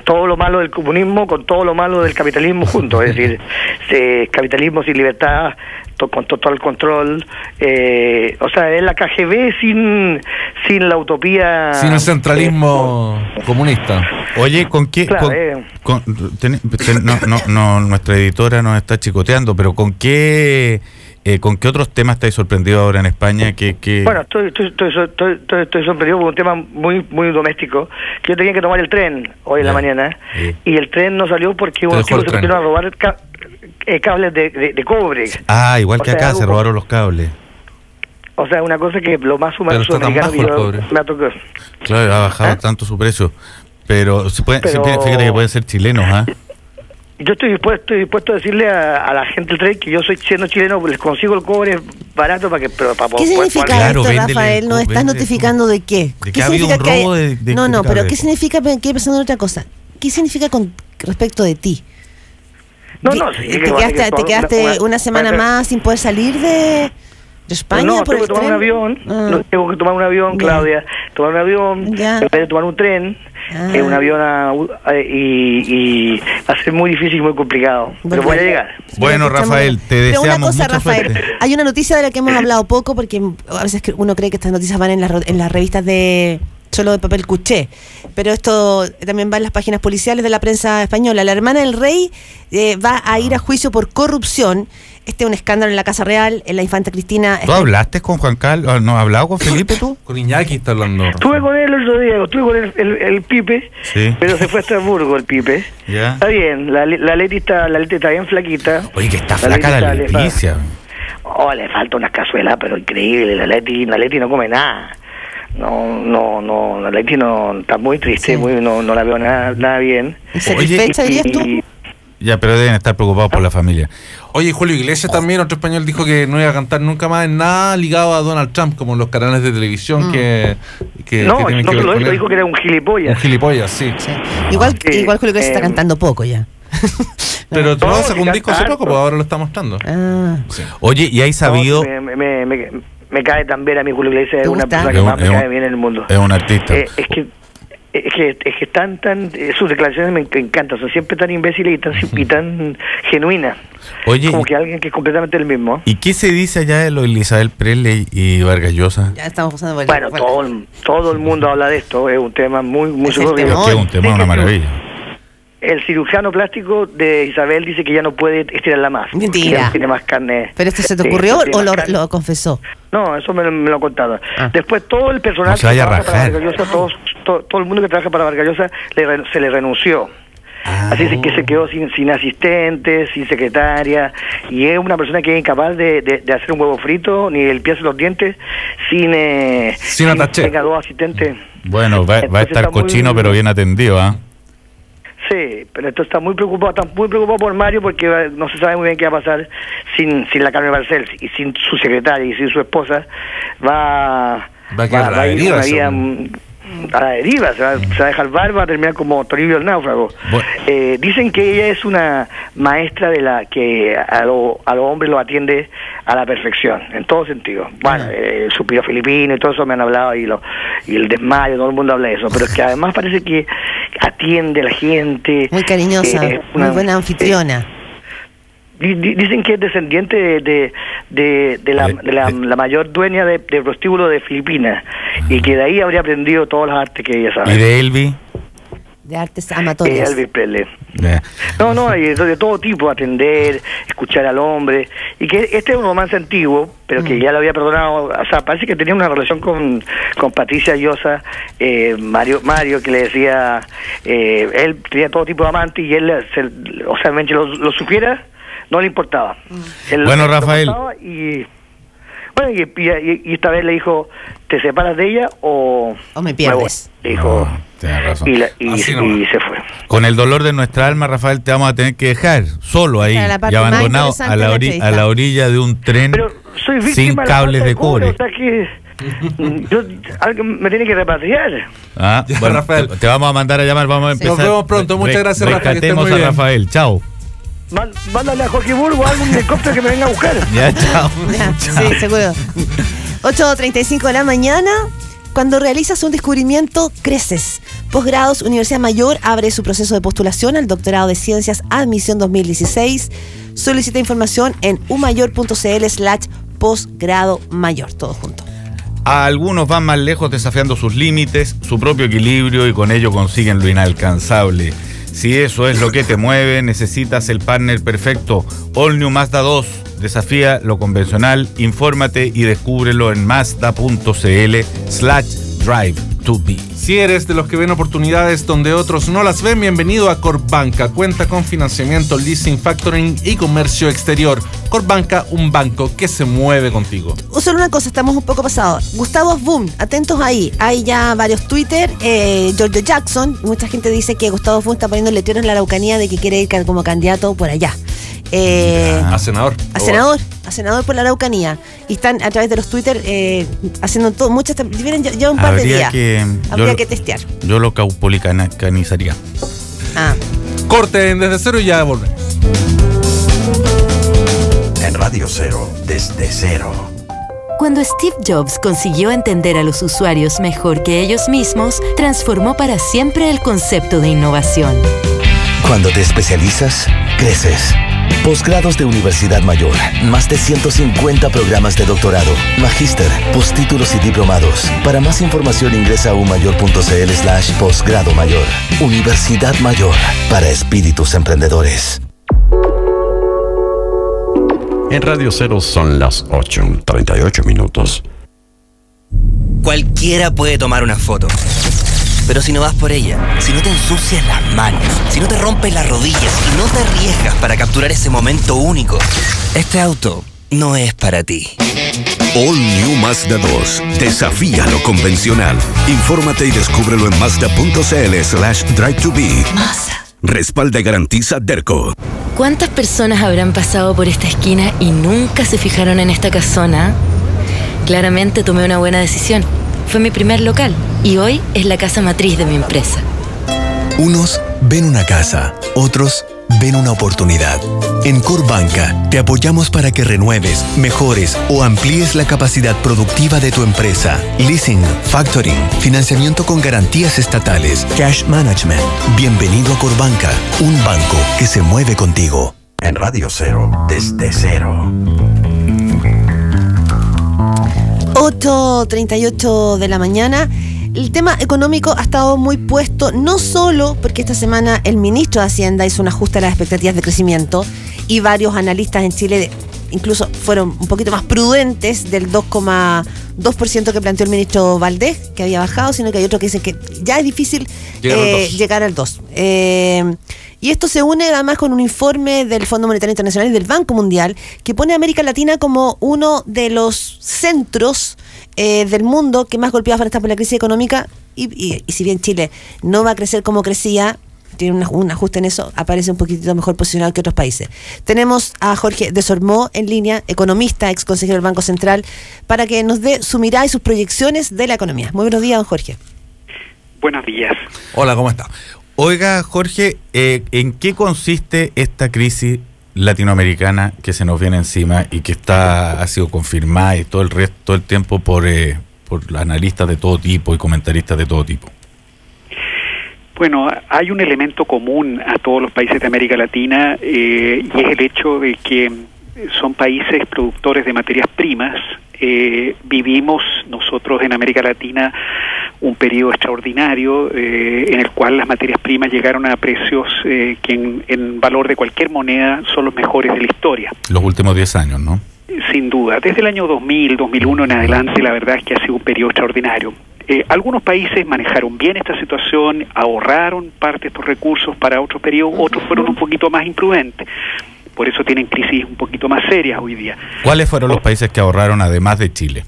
todo lo malo del comunismo con todo lo malo del capitalismo junto. Es decir, capitalismo sin libertad con total control. O sea, es la KGB sin la utopía. Sin el centralismo comunista. Oye, ¿con qué? Claro, Nuestra editora nos está chicoteando, pero ¿con qué otros temas estáis sorprendidos ahora en España? Bueno, estoy sorprendido por un tema muy muy doméstico, que yo tenía que tomar el tren hoy en la mañana, y el tren no salió porque unos chicos se pusieron a robar cables de cobre. Ah, igual que acá se robaron los cables. O sea, una cosa que lo más humano sudamericano que yo me ha tocado. Claro, ha bajado tanto su precio. Pero fíjate que pueden ser chilenos, ¿ah? Yo estoy dispuesto a decirle a la gente del tren que yo siendo chileno, les consigo el cobre barato para ¿Qué significa esto, Rafael? ¿Nos estás notificando de qué? De que ha habido un robo de No, pero ¿qué significa? Quiero pensando en otra cosa. ¿Qué significa con respecto de ti? ¿Te quedaste una semana más sin poder salir de España? No, tengo que tomar un avión. Tengo que tomar un avión, Claudia. Tomar un avión, en vez de tomar un tren. Un avión y va a ser muy difícil y muy complicado, pero voy a llegar. Bueno, Rafael, te deseamos mucha suerte. Hay una noticia de la que hemos hablado poco, porque a veces uno cree que estas noticias van en las revistas solo de papel cuché, pero esto también va en las páginas policiales de la prensa española. La hermana del rey va a ir a juicio por corrupción. Este es un escándalo en la Casa Real, en la infanta Cristina. ¿Tú hablaste con Juan Carlos? ¿No has hablado con Felipe tú? Con Iñaki está hablando. Estuve con él el otro día, estuve con el Pipe, sí. Pero se fue a Estrasburgo el Pipe. ¿Ya? Está bien, la Leti está bien flaquita. Oye, que está flaca la Leticia. Le falta unas cazuelas, pero increíble. La Leti no come nada. No, la Leti no está muy triste, sí. No la veo nada bien. ¿Satisfecha dirías tú? Ya, pero deben estar preocupados por la familia. Oye, Julio Iglesias también, otro español, dijo que no iba a cantar nunca más en nada ligado a Donald Trump, como los canales de televisión que no dijo que era un gilipollas. Un gilipollas, sí. Igual Julio Iglesias está cantando poco ya. Pero no, sacó un disco hace poco, pues ahora lo está mostrando. Sí. Oye, ¿y hay sabido? Me cae tan bien a mí Julio Iglesias, es una persona que más me cae bien en el mundo. Es un artista. Es que tan sus declaraciones me encantan, son siempre tan imbéciles y tan genuinas. Oye, como que alguien que es completamente el mismo. ¿Y qué se dice allá de lo de Isabel Presley y Vargas Llosa? Ya estamos pasando por Bueno, todo el mundo habla de esto, es un tema muy es un tema, una maravilla. El cirujano plástico de Isabel dice que ya no puede estirarla más. Mentira. Ya tiene más carne. ¿Pero esto se te ocurrió o lo confesó? No, eso me lo contaron. Después todo el personal no se vaya a rajar. todo el mundo que trabaja para Vargas Llosa se le renunció. Así que se quedó sin asistentes, sin secretaria, y es una persona que es incapaz de hacer un huevo frito, ni el pie en los dientes, sin ataché. Tenga dos asistentes. Bueno, va a estar cochino, pero bien atendido, ¿ah? Sí, pero esto está muy preocupado por Mario, porque no se sabe muy bien qué va a pasar sin la Carmen Barcel y sin su secretaria y sin su esposa. Va a ir una vida a la deriva, se va a dejar barba, va a terminar como Toribio el náufrago. Dicen que ella es una maestra de la que a los hombres lo atiende a la perfección, en todo sentido. Bueno, el suspiro filipino y todo eso me han hablado, y el desmayo, todo el mundo habla de eso, pero es que además parece que atiende a la gente. Muy cariñosa, muy buena anfitriona. Dicen que es descendiente de la mayor dueña de prostíbulo de Filipinas, y que de ahí habría aprendido todas las artes que ella sabe. ¿Y de Elvis? De artes amatorias. Elvis Presley. No, y de todo tipo, atender, escuchar al hombre, y que este es un romance antiguo, pero que ya lo había perdonado. O sea, parece que tenía una relación con Patricia Llosa, Mario, que le decía, él tenía todo tipo de amantes, y él, mientras lo supiera, no le importaba. Bueno, Rafael. Y esta vez le dijo, ¿te separas de ella o me pierdes? Le dijo, tienes razón. Y se fue. Con el dolor de nuestra alma, Rafael, te vamos a tener que dejar solo ahí y abandonado a la orilla de un tren sin cables de cobre. O sea que alguien me tiene que repatriar. Bueno, Rafael, te vamos a mandar a llamar, vamos a empezar. Nos vemos pronto, muchas gracias, Rafael. Rescatemos a Rafael, chao. Mándale a Jorge Burgo algún helicóptero que me venga a buscar. Ya, chao. Sí, seguro. 8:35 de la mañana. Cuando realizas un descubrimiento, creces. Posgrados, Universidad Mayor abre su proceso de postulación al doctorado de Ciencias Admisión 2016. Solicita información en umayor.cl/posgrado mayor, todo junto. Algunos van más lejos desafiando sus límites, su propio equilibrio y con ello consiguen lo inalcanzable. Si eso es lo que te mueve, necesitas el partner perfecto. All New Mazda 2. Desafía lo convencional, infórmate y descúbrelo en mazda.cl/drive2be. Si eres de los que ven oportunidades donde otros no las ven, bienvenido a Corbanca. Cuenta con financiamiento, leasing, factoring y comercio exterior. Corbanca, un banco que se mueve contigo. Solo una cosa, estamos un poco pasados. Gustavo Boom, atentos ahí. Hay ya varios Twitter. Giorgio Jackson, mucha gente dice que Gustavo Boom está poniendo letreros en la Araucanía de que quiere ir como candidato por allá. A senador. A senador por la Araucanía. Y están a través de los Twitter haciendo todo, muchas. Lleva un par de días. Habría que testear. Yo lo caupolicanizaría. Corte en Desde Cero y ya volvemos. En Radio Cero, desde cero. Cuando Steve Jobs consiguió entender a los usuarios mejor que ellos mismos, transformó para siempre el concepto de innovación. Cuando te especializas, creces. Posgrados de Universidad Mayor. Más de 150 programas de doctorado, magíster, postítulos y diplomados. Para más información ingresa a umayor.cl/posgrado mayor. Universidad Mayor. Para espíritus emprendedores. En Radio Cero son las 8:38 minutos. Cualquiera puede tomar una foto. Pero si no vas por ella, si no te ensucias las manos, si no te rompes las rodillas y no te arriesgas para capturar ese momento único, este auto no es para ti. All New Mazda 2. Desafía lo convencional. Infórmate y descúbrelo en mazda.cl/drive2be. Mazda. Respalda y garantiza Derco. ¿Cuántas personas habrán pasado por esta esquina y nunca se fijaron en esta casona? Claramente tomé una buena decisión. Fue mi primer local y hoy es la casa matriz de mi empresa. Unos ven una casa, otros ven una oportunidad. En Corbanca te apoyamos para que renueves, mejores o amplíes la capacidad productiva de tu empresa. Leasing, factoring, financiamiento con garantías estatales, cash management. Bienvenido a Corbanca, un banco que se mueve contigo. En Radio Cero, desde cero. 8:38 de la mañana. El tema económico ha estado muy puesto, no solo porque esta semana el ministro de Hacienda hizo un ajuste a las expectativas de crecimiento y varios analistas en Chile incluso fueron un poquito más prudentes del 2,2% que planteó el ministro Valdés, que había bajado, sino que hay otros que dicen que ya es difícil llegar al 2%. Y esto se une además con un informe del Fondo Monetario Internacional y del Banco Mundial que pone a América Latina como uno de los centros del mundo que más golpeados van a estar por la crisis económica y si bien Chile no va a crecer como crecía, tiene un ajuste en eso, aparece un poquitito mejor posicionado que otros países. Tenemos a Jorge Desormeaux en línea, economista, ex consejero del Banco Central, para que nos dé su mirada y sus proyecciones de la economía. Muy buenos días, don Jorge. Buenos días. Hola, ¿cómo está? Oiga, Jorge, ¿en qué consiste esta crisis latinoamericana que se nos viene encima y que ha sido confirmada y todo el tiempo por analistas de todo tipo y comentaristas de todo tipo? Bueno, hay un elemento común a todos los países de América Latina y es el hecho de que son países productores de materias primas. Vivimos nosotros en América Latina un periodo extraordinario en el cual las materias primas llegaron a precios que en valor de cualquier moneda son los mejores de la historia. Los últimos 10 años, ¿no? Sin duda. Desde el año 2000, 2001 en adelante, la verdad es que ha sido un periodo extraordinario. Algunos países manejaron bien esta situación, ahorraron parte de estos recursos para otros periodos, otros fueron un poquito más imprudentes. Por eso tienen crisis un poquito más serias hoy día. ¿Cuáles fueron los países que ahorraron además de Chile?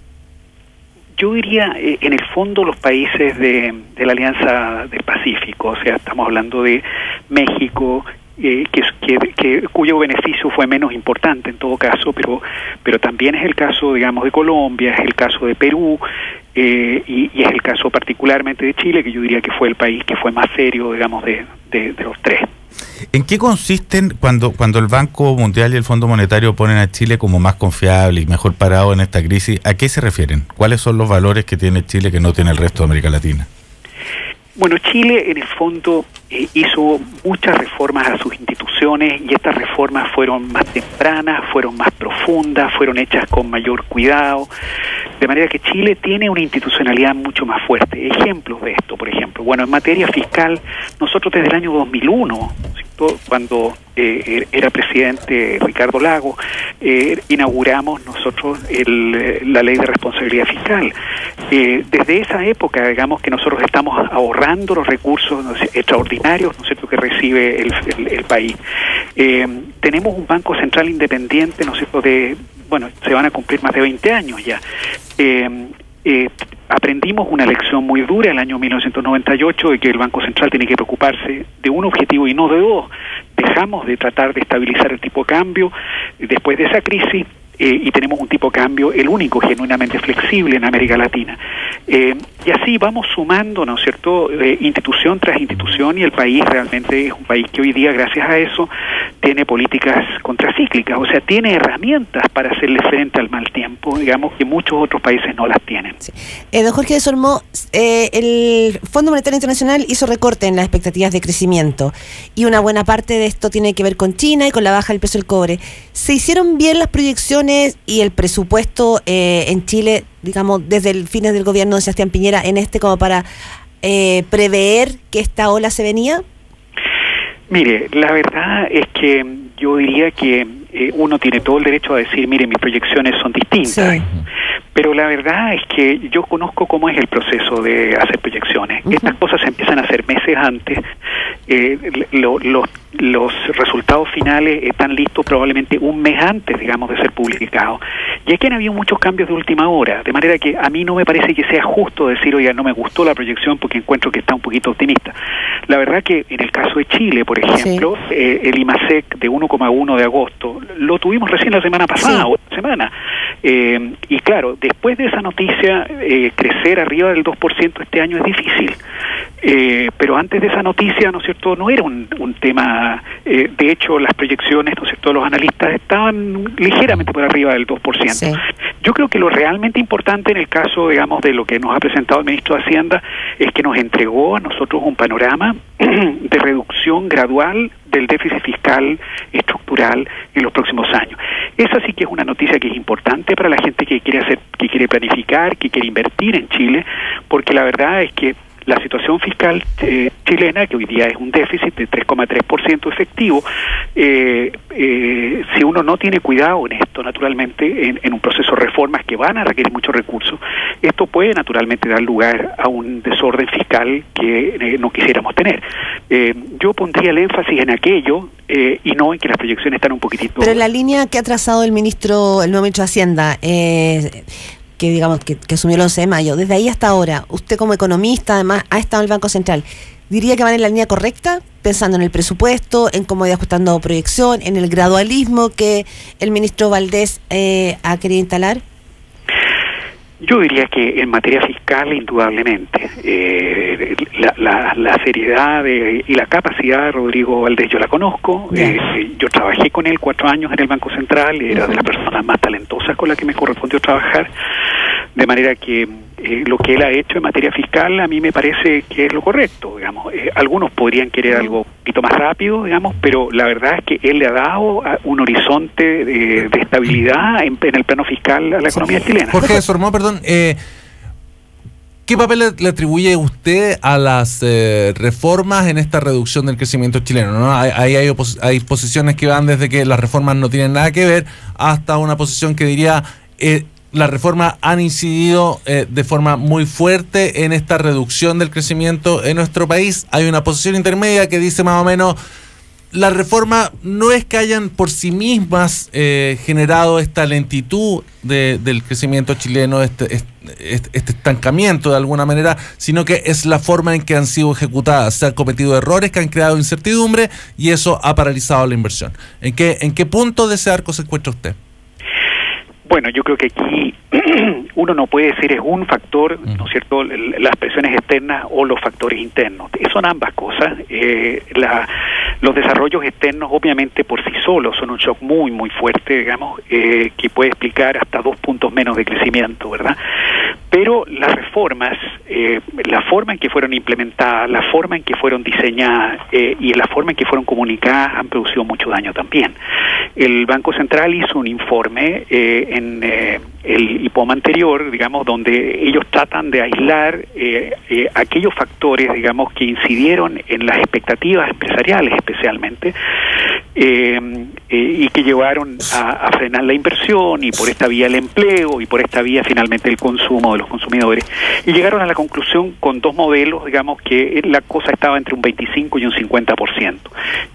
Yo diría, en el fondo, los países de la Alianza del Pacífico. O sea, estamos hablando de México, cuyo beneficio fue menos importante en todo caso, pero también es el caso, digamos, de Colombia, es el caso de Perú, y es el caso particularmente de Chile, que yo diría que fue el país que fue más serio, digamos, de los tres. ¿En qué consisten cuando el Banco Mundial y el Fondo Monetario ponen a Chile como más confiable y mejor parado en esta crisis? ¿A qué se refieren? ¿Cuáles son los valores que tiene Chile que no tiene el resto de América Latina? Bueno, Chile en el fondo hizo muchas reformas a sus instituciones y estas reformas fueron más tempranas, fueron más profundas, fueron hechas con mayor cuidado, de manera que Chile tiene una institucionalidad mucho más fuerte. Ejemplos de esto, por ejemplo, bueno, en materia fiscal, nosotros desde el año 2001, ¿cierto?, cuando era presidente Ricardo Lagos, inauguramos nosotros la ley de responsabilidad fiscal. Desde esa época, digamos que nosotros estamos ahorrando los recursos extraordinarios, ¿no es cierto?, que recibe el país. Tenemos un Banco Central independiente, ¿no es cierto?, se van a cumplir más de 20 años ya. Aprendimos una lección muy dura en el año 1998 de que el Banco Central tiene que preocuparse de un objetivo y no de dos. Dejamos de tratar de estabilizar el tipo de cambio después de esa crisis y tenemos un tipo de cambio, el único genuinamente flexible en América Latina. Y así vamos sumando, ¿no es cierto?, institución tras institución, y el país realmente es un país que hoy día, gracias a eso, tiene políticas contracíclicas, o sea, tiene herramientas para hacerle frente al mal tiempo, digamos que muchos otros países no las tienen. Sí. Don Jorge de Sormó, el Fondo Monetario Internacional hizo recorte en las expectativas de crecimiento y una buena parte de esto tiene que ver con China y con la baja del precio del cobre. ¿Se hicieron bien las proyecciones y el presupuesto en Chile, digamos, desde el fines del gobierno de Sebastián Piñera como para prever que esta ola se venía? Mire, la verdad es que yo diría que uno tiene todo el derecho a decir, mire, mis proyecciones son distintas. Sí. Pero la verdad es que yo conozco cómo es el proceso de hacer proyecciones. Estas cosas se empiezan a hacer meses antes. Los resultados finales están listos probablemente un mes antes, digamos, de ser publicados. Y aquí han habido muchos cambios de última hora, de manera que a mí no me parece que sea justo decir, oiga, no me gustó la proyección porque encuentro que está un poquito optimista. La verdad que en el caso de Chile, por ejemplo, sí, el IMASEC de 1,1 de agosto, lo tuvimos recién la semana pasada, sí, o esta semana. Y claro, después de esa noticia, crecer arriba del 2% este año es difícil. Pero antes de esa noticia, ¿no es cierto?, no era un tema, de hecho las proyecciones, ¿no es cierto?, los analistas estaban ligeramente por arriba del 2%. Sí. Yo creo que lo realmente importante en el caso, digamos, de lo que nos ha presentado el ministro de Hacienda es que nos entregó a nosotros un panorama de reducción gradual del déficit fiscal estructural en los próximos años. Esa sí que es una noticia que es importante para la gente que quiere planificar, que quiere invertir en Chile, porque la verdad es que la situación fiscal chilena, que hoy día es un déficit de 3,3% efectivo, si uno no tiene cuidado en esto, naturalmente, en un proceso de reformas que van a requerir muchos recursos, esto puede naturalmente dar lugar a un desorden fiscal que no quisiéramos tener. Yo pondría el énfasis en aquello y no en que las proyecciones están un poquitito... Pero la línea que ha trazado el nuevo ministro de Hacienda... que digamos que asumió el 11 de mayo, desde ahí hasta ahora, usted como economista, además, ha estado en el Banco Central, ¿diría que van en la línea correcta? Pensando en el presupuesto, en cómo ir ajustando proyección, en el gradualismo que el ministro Valdés ha querido instalar. Yo diría que en materia fiscal, indudablemente, la seriedad y la capacidad de Rodrigo Valdés yo la conozco. Yo trabajé con él 4 años en el Banco Central, era de las personas más talentosas con las que me correspondió trabajar, de manera que lo que él ha hecho en materia fiscal a mí me parece que es lo correcto, digamos. Algunos podrían querer algo un poquito más rápido, digamos, pero la verdad es que él le ha dado un horizonte de estabilidad en el plano fiscal a la economía chilena. Jorge de Sormó, perdón, ¿qué papel le atribuye usted a las reformas en esta reducción del crecimiento chileno, ¿no? Hay posiciones que van desde que las reformas no tienen nada que ver hasta una posición que diría... las reformas han incidido de forma muy fuerte en esta reducción del crecimiento en nuestro país. Hay una posición intermedia que dice más o menos, las reformas no es que hayan por sí mismas generado esta lentitud del crecimiento chileno, este estancamiento de alguna manera, sino que es la forma en que han sido ejecutadas. Se han cometido errores que han creado incertidumbre y eso ha paralizado la inversión. ¿En qué punto de ese arco se encuentra usted? Bueno, yo creo que aquí uno no puede decir es un factor, ¿no es cierto?, las presiones externas o los factores internos. Son ambas cosas. Los desarrollos externos, obviamente, por sí solos son un shock muy, muy fuerte, digamos, que puede explicar hasta 2 puntos menos de crecimiento, ¿verdad? Pero las reformas, la forma en que fueron implementadas, la forma en que fueron diseñadas y la forma en que fueron comunicadas han producido mucho daño también. El Banco Central hizo un informe en el IPOM anterior, digamos, donde ellos tratan de aislar aquellos factores, digamos, que incidieron en las expectativas empresariales especialmente, y que llevaron a frenar la inversión, y por esta vía el empleo, y por esta vía finalmente el consumo de los consumidores, y llegaron a la conclusión con dos modelos, digamos, que la cosa estaba entre un 25 y un 50%.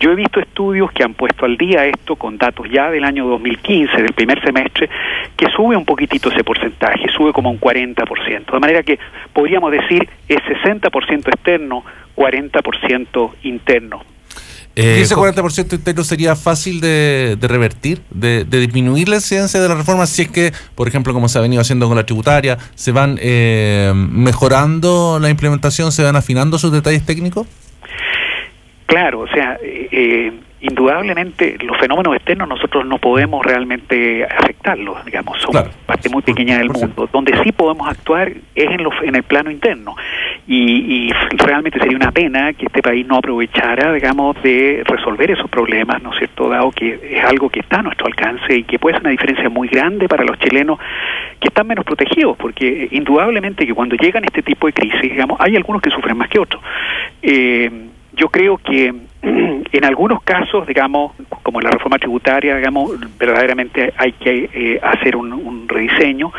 Yo he visto estudios que han puesto al día esto con datos ya del año 2015, del primer semestre, que sube un poquitito ese porcentaje, sube como un 40%, de manera que podríamos decir es 60% externo, 40% interno. ¿Y ese 40% interno sería fácil de revertir, de disminuir la incidencia de la reforma si es que, por ejemplo, como se ha venido haciendo con la tributaria, se van mejorando la implementación, se van afinando sus detalles técnicos? Claro, o sea, indudablemente los fenómenos externos nosotros no podemos realmente afectarlos, digamos, somos parte muy pequeña del mundo. Donde sí podemos actuar es en el plano interno, y realmente sería una pena que este país no aprovechara, digamos, de resolver esos problemas, ¿no es cierto?, dado que es algo que está a nuestro alcance y que puede ser una diferencia muy grande para los chilenos que están menos protegidos, porque indudablemente que cuando llegan este tipo de crisis, digamos, hay algunos que sufren más que otros. Yo creo que en algunos casos, digamos, como la reforma tributaria, digamos, verdaderamente hay que hacer un rediseño,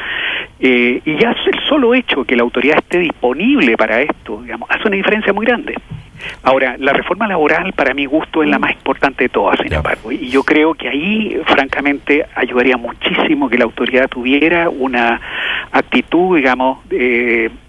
y ya el solo hecho que la autoridad esté disponible para esto, digamos, hace una diferencia muy grande. Ahora, la reforma laboral, para mi gusto, es la más importante de todas, sin embargo, y yo creo que ahí, francamente, ayudaría muchísimo que la autoridad tuviera una actitud, digamos,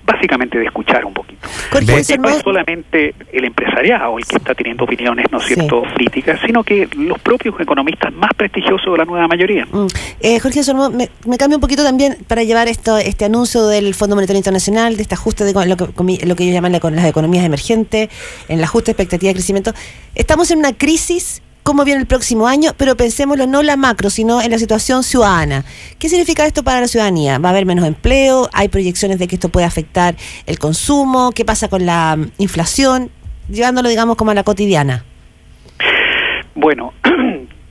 básicamente de escuchar un poquito. Porque no es solamente el empresariado el que está teniendo opiniones, ¿no es cierto?, críticas, sino que los propios economistas más prestigiosos de la nueva mayoría. Jorge Sormo, me cambio un poquito también para llevar este anuncio del Fondo Monetario Internacional, de este ajuste de lo que ellos llaman las economías emergentes, en la justa expectativa de crecimiento. Estamos en una crisis. ¿Cómo viene el próximo año? Pero pensémoslo no en la macro, sino en la situación ciudadana. ¿Qué significa esto para la ciudadanía? ¿Va a haber menos empleo? ¿Hay proyecciones de que esto puede afectar el consumo? ¿Qué pasa con la inflación? Llevándolo, digamos, como a la cotidiana. Bueno,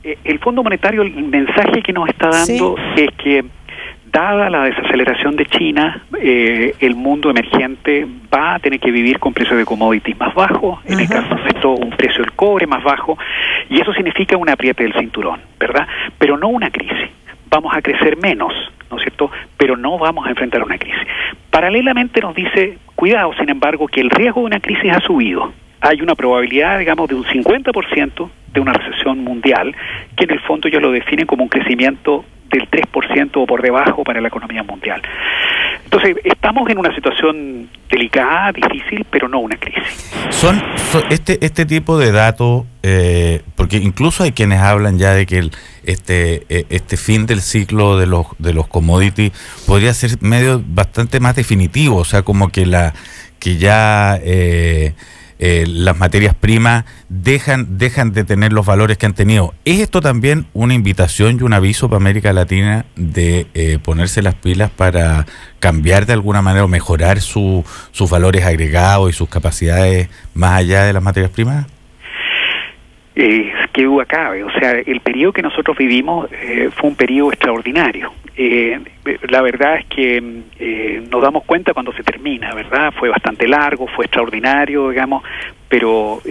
el Fondo Monetario, el mensaje que nos está dando es que, dada la desaceleración de China, el mundo emergente va a tener que vivir con precios de commodities más bajos, en el caso de esto un precio del cobre más bajo, y eso significa un apriete del cinturón, ¿verdad? Pero no una crisis. Vamos a crecer menos, ¿no es cierto?, pero no vamos a enfrentar una crisis. Paralelamente nos dice, cuidado, sin embargo, que el riesgo de una crisis ha subido. Hay una probabilidad, digamos, de un 50% de una recesión mundial, que en el fondo ellos lo definen como un crecimiento del 3% o por debajo para la economía mundial. Entonces, estamos en una situación delicada, difícil, pero no una crisis. Son este tipo de datos, porque incluso hay quienes hablan ya de que este fin del ciclo de los commodities podría ser medio bastante más definitivo, o sea, como que ya las materias primas dejan de tener los valores que han tenido. ¿Es esto también una invitación y un aviso para América Latina de ponerse las pilas para cambiar de alguna manera o mejorar sus valores agregados y sus capacidades más allá de las materias primas? Qué duda cabe, o sea, el periodo que nosotros vivimos fue un periodo extraordinario. La verdad es que nos damos cuenta cuando se termina, ¿verdad? Fue bastante largo, fue extraordinario, digamos, pero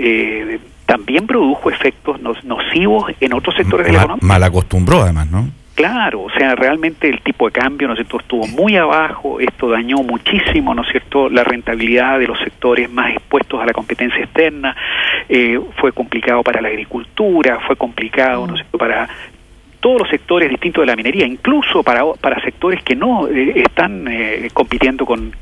también produjo efectos nocivos en otros sectores de la economía. Mal acostumbró además, ¿no? Claro, o sea, realmente el tipo de cambio, ¿no es cierto?, estuvo muy abajo, esto dañó muchísimo, ¿no es cierto?, la rentabilidad de los sectores más expuestos a la competencia externa, fue complicado para la agricultura, fue complicado, ¿no es cierto?, para todos los sectores distintos de la minería, incluso para sectores que no están compitiendo con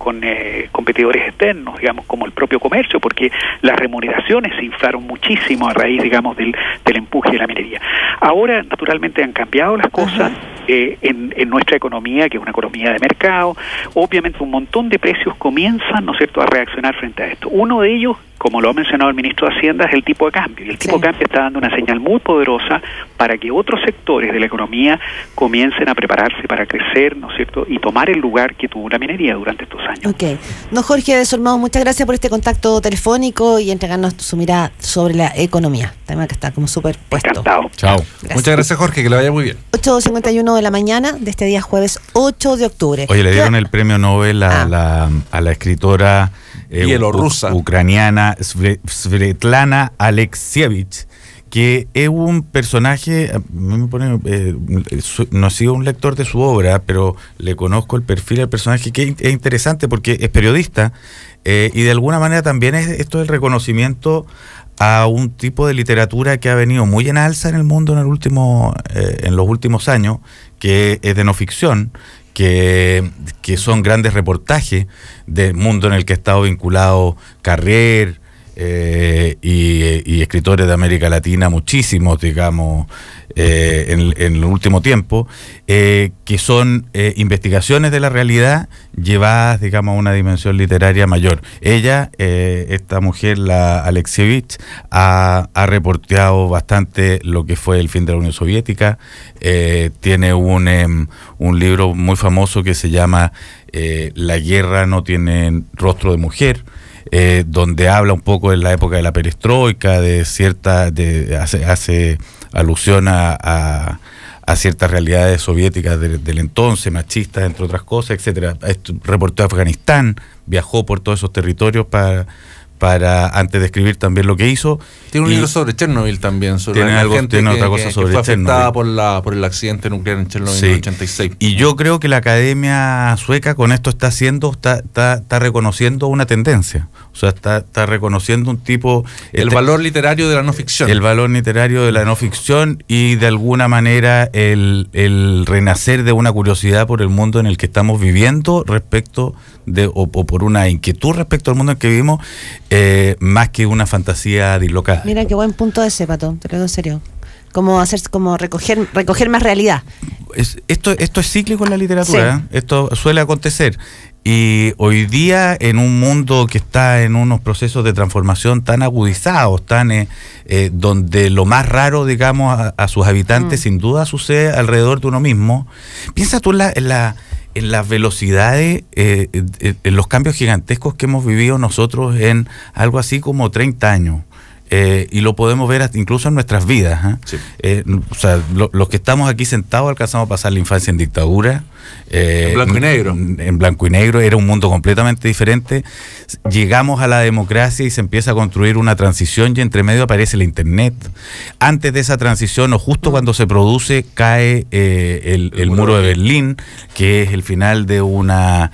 competidores externos, digamos, como el propio comercio, porque las remuneraciones se inflaron muchísimo a raíz, digamos, del empuje de la minería. Ahora, naturalmente, han cambiado las cosas en nuestra economía, que es una economía de mercado. Obviamente, un montón de precios comienzan, ¿no es cierto?, a reaccionar frente a esto. Uno de ellos, como lo ha mencionado el ministro de Hacienda, es el tipo de cambio. Y el tipo de cambio está dando una señal muy poderosa para que otros sectores sectores de la economía comiencen a prepararse para crecer, ¿no es cierto?, y tomar el lugar que tuvo la minería durante estos años. Ok. Don Jorge Desormeaux, muchas gracias por este contacto telefónico y entregarnos su mirada sobre la economía. Tema que está como súper puesto. Encantado. Chao. Gracias. Muchas gracias, Jorge, que le vaya muy bien. 8:51 de la mañana de este día jueves 8 de octubre. Oye, le dieron el premio Nobel a la escritora bielorrusa ucraniana Svetlana Alexievich, que es un personaje, no he sido un lector de su obra, pero le conozco el perfil del personaje, que es interesante porque es periodista, y de alguna manera también esto es el reconocimiento a un tipo de literatura que ha venido muy en alza en el mundo en los últimos años, que es de no ficción, que son grandes reportajes del mundo en el que ha estado vinculado Carrer y escritores de América Latina, muchísimos, digamos, en el último tiempo, que son investigaciones de la realidad llevadas, digamos, a una dimensión literaria mayor. Ella, esta mujer, la Alexievich, ha reporteado bastante lo que fue el fin de la Unión Soviética. Tiene un libro muy famoso que se llama La guerra no tiene rostro de mujer, donde habla un poco de la época de la perestroika, hace alusión a ciertas realidades soviéticas del entonces, machistas, entre otras cosas, etcétera. Reportó a Afganistán, viajó por todos esos territorios para antes de escribir también lo que hizo. Tiene un libro sobre Chernobyl también, sobre la gente que fue afectada por el accidente nuclear en Chernobyl en el 86. Y yo creo que la Academia Sueca con esto está reconociendo una tendencia. O sea, está reconociendo un tipo... El valor literario de la no ficción. El valor literario de la no ficción y de alguna manera el renacer de una curiosidad por el mundo en el que estamos viviendo o por una inquietud respecto al mundo en que vivimos, más que una fantasía dislocada. Mira qué buen punto ese, Pato, te lo digo en serio. Como recoger más realidad. Esto es cíclico en la literatura, sí. Esto suele acontecer. Y hoy día, en un mundo que está en unos procesos de transformación tan agudizados, donde lo más raro, digamos, a sus habitantes sin duda sucede alrededor de uno mismo, piensa tú en las velocidades, en los cambios gigantescos que hemos vivido nosotros en algo así como 30 años. Y lo podemos ver incluso en nuestras vidas. Sí. O sea, los que estamos aquí sentados alcanzamos a pasar la infancia en dictadura. En blanco y negro. En blanco y negro, era un mundo completamente diferente. Llegamos a la democracia y se empieza a construir una transición y entre medio aparece la internet. Antes de esa transición, o justo cuando se produce, cae el muro de Berlín, que es el final de una...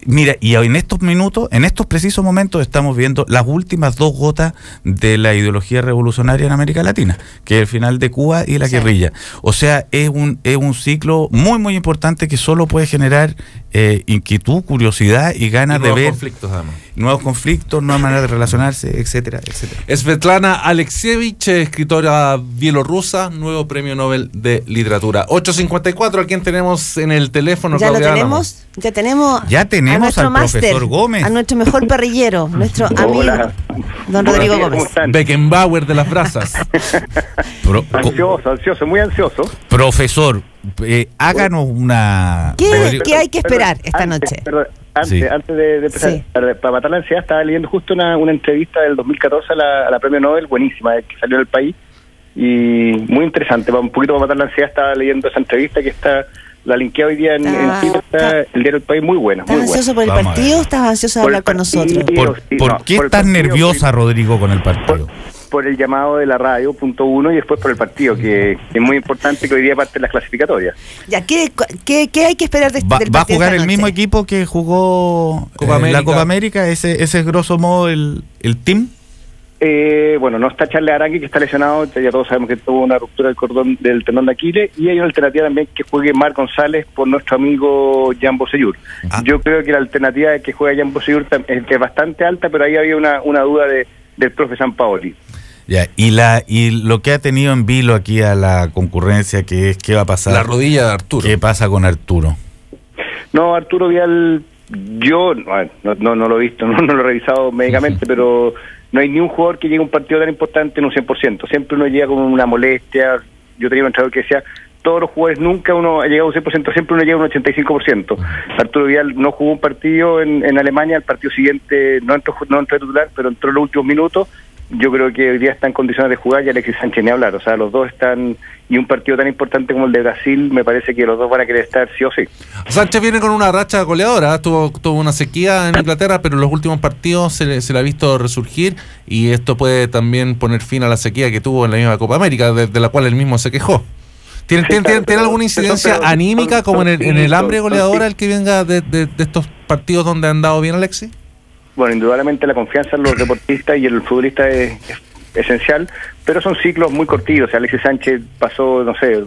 Mira, y en estos minutos, en estos precisos momentos, estamos viendo las últimas 2 gotas de la ideología revolucionaria en América Latina, que es el final de Cuba y la guerrilla. O sea, es un ciclo muy, muy importante que solo puede generar inquietud, curiosidad y ganas de ver nuevos conflictos, nuevas maneras de relacionarse, etcétera, etcétera. Svetlana Alexievich, escritora bielorrusa, nuevo premio Nobel de Literatura. 8:54, ¿a quién tenemos en el teléfono? Ya tenemos a nuestro profesor Gómez, a nuestro mejor parrillero, nuestro amigo don Rodrigo Gómez. Beckenbauer de las brasas. Ansioso, muy ansioso. Profesor, háganos una... ¿Qué hay que esperar esta noche? Antes de empezar, para matar la ansiedad, estaba leyendo justo una entrevista del 2014 a la premio Nobel, buenísima, que salió en El País, y muy interesante. Un poquito para matar la ansiedad, estaba leyendo esa entrevista que la linkeé hoy día en Chile, está el diario El País, muy buena. ¿Estás ansioso por el partido o estás ansioso de hablar con nosotros? ¿Por qué estás nerviosa, Rodrigo, con el partido? Por el llamado de la radio, punto 1, y después por el partido, que es muy importante, que hoy día parte de las clasificatorias. Ya, ¿qué hay que esperar del partido? ¿Va a jugar el mismo equipo que jugó la Copa América? ¿Ese es grosso modo el team? Bueno, no está Charles Arangui, que está lesionado, ya todos sabemos que tuvo una ruptura del tendón de Aquiles, y hay una alternativa también que juegue Marc González por nuestro amigo Jan Bosellur. Yo creo que la alternativa de que juegue Jan Bosellur es bastante alta, pero ahí había una duda del profe Sampaoli. Ya, y lo que ha tenido en vilo aquí a la concurrencia, que es qué va a pasar. La rodilla de Arturo. ¿Qué pasa con Arturo? No, Arturo Vidal, yo no lo he visto, no lo he revisado médicamente, pero no hay ni un jugador que llegue a un partido tan importante en un 100%. Siempre uno llega con una molestia, yo tenía un entrenador que decía, todos los jugadores nunca uno ha llegado a un 100%, siempre uno llega a un 85%. Arturo Vidal no jugó un partido en Alemania, el partido siguiente no entró titular, pero entró en los últimos minutos. Yo creo que hoy día está en condiciones de jugar y Alexis Sánchez ni hablar. O sea, los dos están, y un partido tan importante como el de Brasil, me parece que los dos van a querer estar sí o sí. Sánchez viene con una racha goleadora, tuvo una sequía en Inglaterra, pero en los últimos partidos se le ha visto resurgir, y esto puede también poner fin a la sequía que tuvo en la misma Copa América, de la cual él mismo se quejó. ¿Tiene alguna incidencia anímica como en el hambre goleadora el que venga de estos partidos donde han dado bien Alexis? Bueno, indudablemente la confianza en los deportistas y en el futbolista es esencial, pero son ciclos muy cortitos. O sea, Alexis Sánchez pasó, no sé,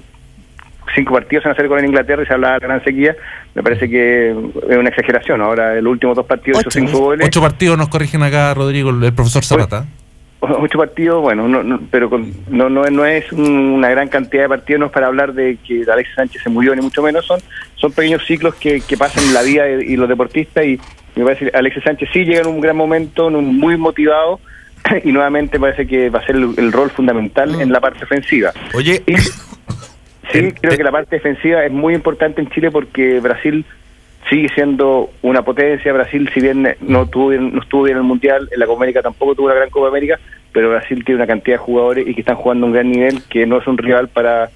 5 partidos en hacer con Inglaterra y se hablaba de gran sequía. Me parece que es una exageración. Ahora, en los últimos 2 partidos hizo 5 goles. 8 partidos nos corrigen acá, Rodrigo, el profesor Zapata. 8 partidos, bueno, pero no es una gran cantidad de partidos, no es para hablar de que Alexis Sánchez se murió, ni mucho menos. Son pequeños ciclos que pasan en la vida y los deportistas, y me parece que Alexis Sánchez sí llega en un gran momento, muy motivado, y nuevamente parece que va a ser el rol fundamental en la parte ofensiva. Oye, sí, creo que la parte defensiva es muy importante en Chile, porque Brasil sigue siendo una potencia. Brasil, si bien no estuvo bien en el Mundial, en la Copa América tampoco tuvo una gran Copa América, pero Brasil tiene una cantidad de jugadores y que están jugando a un gran nivel, que no es un rival para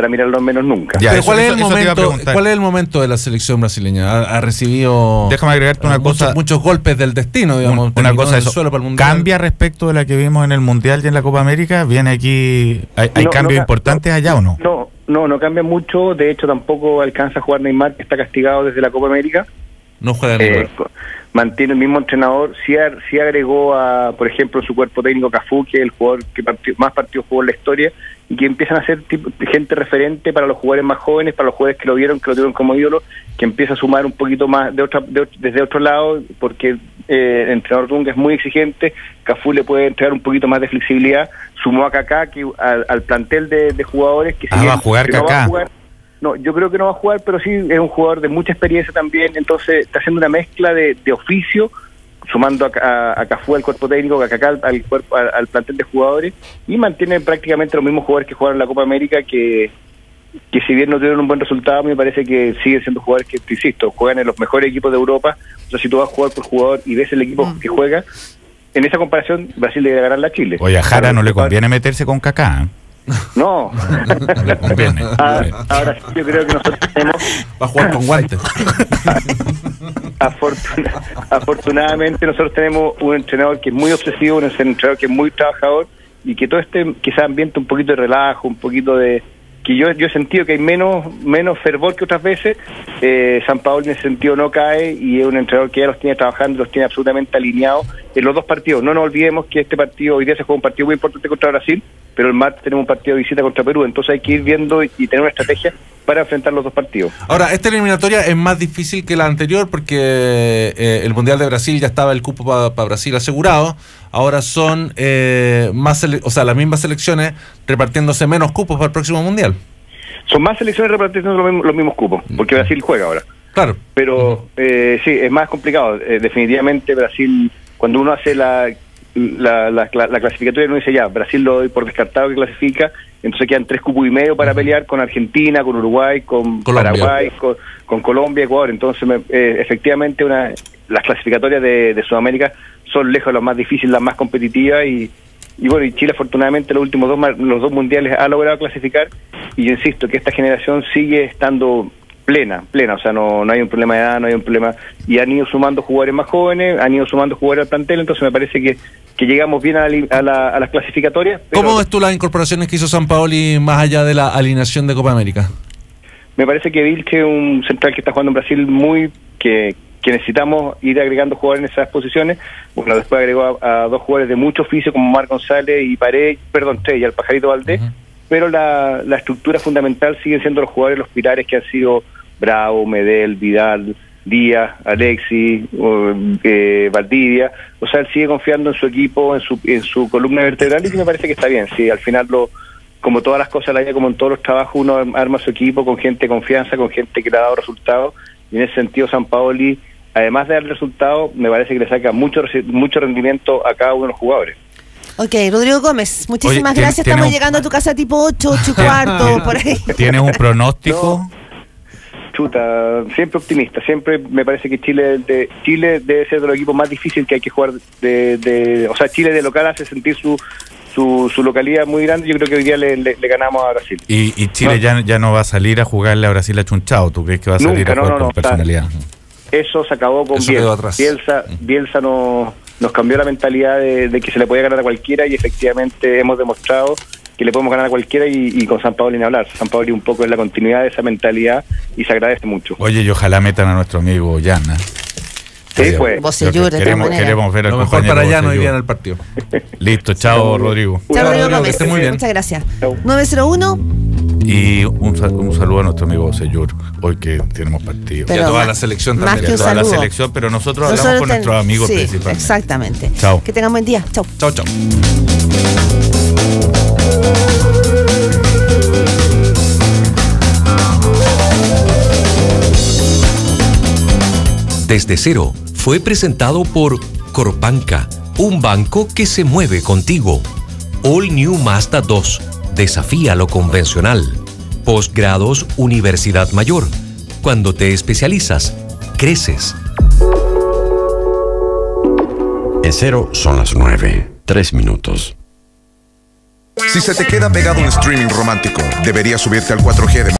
mirarlo menos nunca. Ya, ¿cuál es el momento de la selección brasileña? Ha recibido, déjame agregarte una cosa, muchos golpes del destino, digamos. Una cosa, eso para el Mundial. ¿Cambia respecto de la que vimos en el Mundial y en la Copa América? ¿Viene aquí, hay cambios importantes allá o no? No cambia mucho. De hecho, tampoco alcanza a jugar Neymar, que está castigado desde la Copa América. No juega Neymar. Mantiene el mismo entrenador. Sí agregó a, por ejemplo, su cuerpo técnico Cafú, que es el jugador que más partidos jugó en la historia, y que empiezan a ser gente referente para los jugadores más jóvenes, para los jugadores que lo tuvieron como ídolo, que empieza a sumar un poquito más desde otro lado, porque el entrenador Dunga es muy exigente. Cafú le puede entregar un poquito más de flexibilidad. Sumó a Kaká al plantel de jugadores que va a jugar Kaká. No, yo creo que no va a jugar, pero sí es un jugador de mucha experiencia también. Entonces está haciendo una mezcla de oficio, sumando a Cafú al cuerpo técnico, a Kaká al plantel de jugadores, y mantiene prácticamente los mismos jugadores que jugaron en la Copa América, que si bien no tuvieron un buen resultado, me parece que siguen siendo jugadores que, te insisto, juegan en los mejores equipos de Europa. O sea, si tú vas a jugar por jugador y ves el equipo que juega, en esa comparación Brasil debe ganar a Chile. Oye, a Jara no le conviene meterse con Kaká, ¿eh? No. No le conviene. Ahora sí, yo creo que nosotros tenemos... Va a jugar con guantes. Afortunadamente nosotros tenemos un entrenador que es muy obsesivo, un entrenador que es muy trabajador, y que todo quizás ambiente un poquito de relajo, un poquito de... que yo he sentido que hay menos fervor que otras veces. Sampaoli en ese sentido no cae, y es un entrenador que ya los tiene trabajando, los tiene absolutamente alineados en los 2 partidos. No nos olvidemos que este partido, hoy día se juega un partido muy importante contra Brasil, pero el martes tenemos un partido de visita contra Perú, entonces hay que ir viendo y tener una estrategia para enfrentar los 2 partidos. Ahora, esta eliminatoria es más difícil que la anterior, porque el Mundial de Brasil ya estaba el cupo para Brasil asegurado. Ahora son las mismas selecciones repartiéndose menos cupos para el próximo Mundial. Son más selecciones repartiendo los mismos cupos, porque Brasil juega ahora. Claro. Pero sí, es más complicado. Definitivamente Brasil, cuando uno hace la clasificatoria, uno dice ya, Brasil lo doy por descartado que clasifica, entonces quedan 3 cupos y medio para pelear con Argentina, con Uruguay, con Colombia. Paraguay, con Colombia, Ecuador. Entonces efectivamente las clasificatorias de Sudamérica son lejos las más difíciles, las más competitivas, y bueno, y Chile afortunadamente los últimos los 2 mundiales ha logrado clasificar, y yo insisto que esta generación sigue estando plena, o sea, no hay un problema de edad, no hay un problema, y han ido sumando jugadores más jóvenes, han ido sumando jugadores al plantel, entonces me parece que llegamos bien a las clasificatorias. ¿Cómo ves tú las incorporaciones que hizo Sampaoli más allá de la alineación de Copa América? Me parece que Vilche es un central que está jugando en Brasil que necesitamos ir agregando jugadores en esas posiciones. Bueno, después agregó a 2 jugadores de mucho oficio como Marc González y y al Pajarito Valdés, pero la estructura fundamental siguen siendo los jugadores, los pilares que han sido Bravo, Medel, Vidal, Díaz, Alexis, Valdivia. O sea, él sigue confiando en su equipo, en su columna vertebral, y que me parece que está bien. Sí, al final como todas las cosas en la vida, como en todos los trabajos, uno arma su equipo con gente de confianza, con gente que le ha dado resultados, y en ese sentido Sampaoli, además de darle resultados, me parece que le saca mucho rendimiento a cada uno de los jugadores. Ok, Rodrigo Gómez, muchísimas Oye, gracias. Estamos llegando a tu casa tipo 8, 8:15, por ahí. ¿Tienes un pronóstico? Chuta, siempre optimista, siempre me parece que Chile debe ser de los equipos más difíciles que hay que jugar o sea, Chile de local hace sentir su localidad muy grande. Yo creo que hoy día le ganamos a Brasil. Y Chile ya no va a salir a jugarle a Brasil a Chunchao. ¿Tú crees que va a salir a jugar con personalidad? Eso se acabó con Bielsa. Bielsa nos cambió la mentalidad de que se le podía ganar a cualquiera, y efectivamente hemos demostrado que le podemos ganar a cualquiera, y con San Paoli ni hablar. San Paoli un poco es la continuidad de esa mentalidad y se agradece mucho. Oye, y ojalá metan a nuestro amigo Llana. Sí, pues. Queremos ver al lo mejor para Llano hoy día en el partido. Listo, chao Rodrigo. Chao Rodrigo Gómez. Muy bien. Muchas gracias. 901. Y un saludo a nuestro amigo Seyur, hoy que tenemos partido. Y a toda la selección más también. que un toda la saludo. selección, pero nosotros hablamos con nuestros amigos sí, principalmente. Exactamente. Chao. Que tengan buen día. Chao. Chao, chao. Desde Cero fue presentado por Corbanca, un banco que se mueve contigo. All New Mazda 2, desafía lo convencional. Postgrados Universidad Mayor. Cuando te especializas, creces. En Cero son las 9:03. Si se te queda pegado un streaming romántico, deberías subirte al 4G de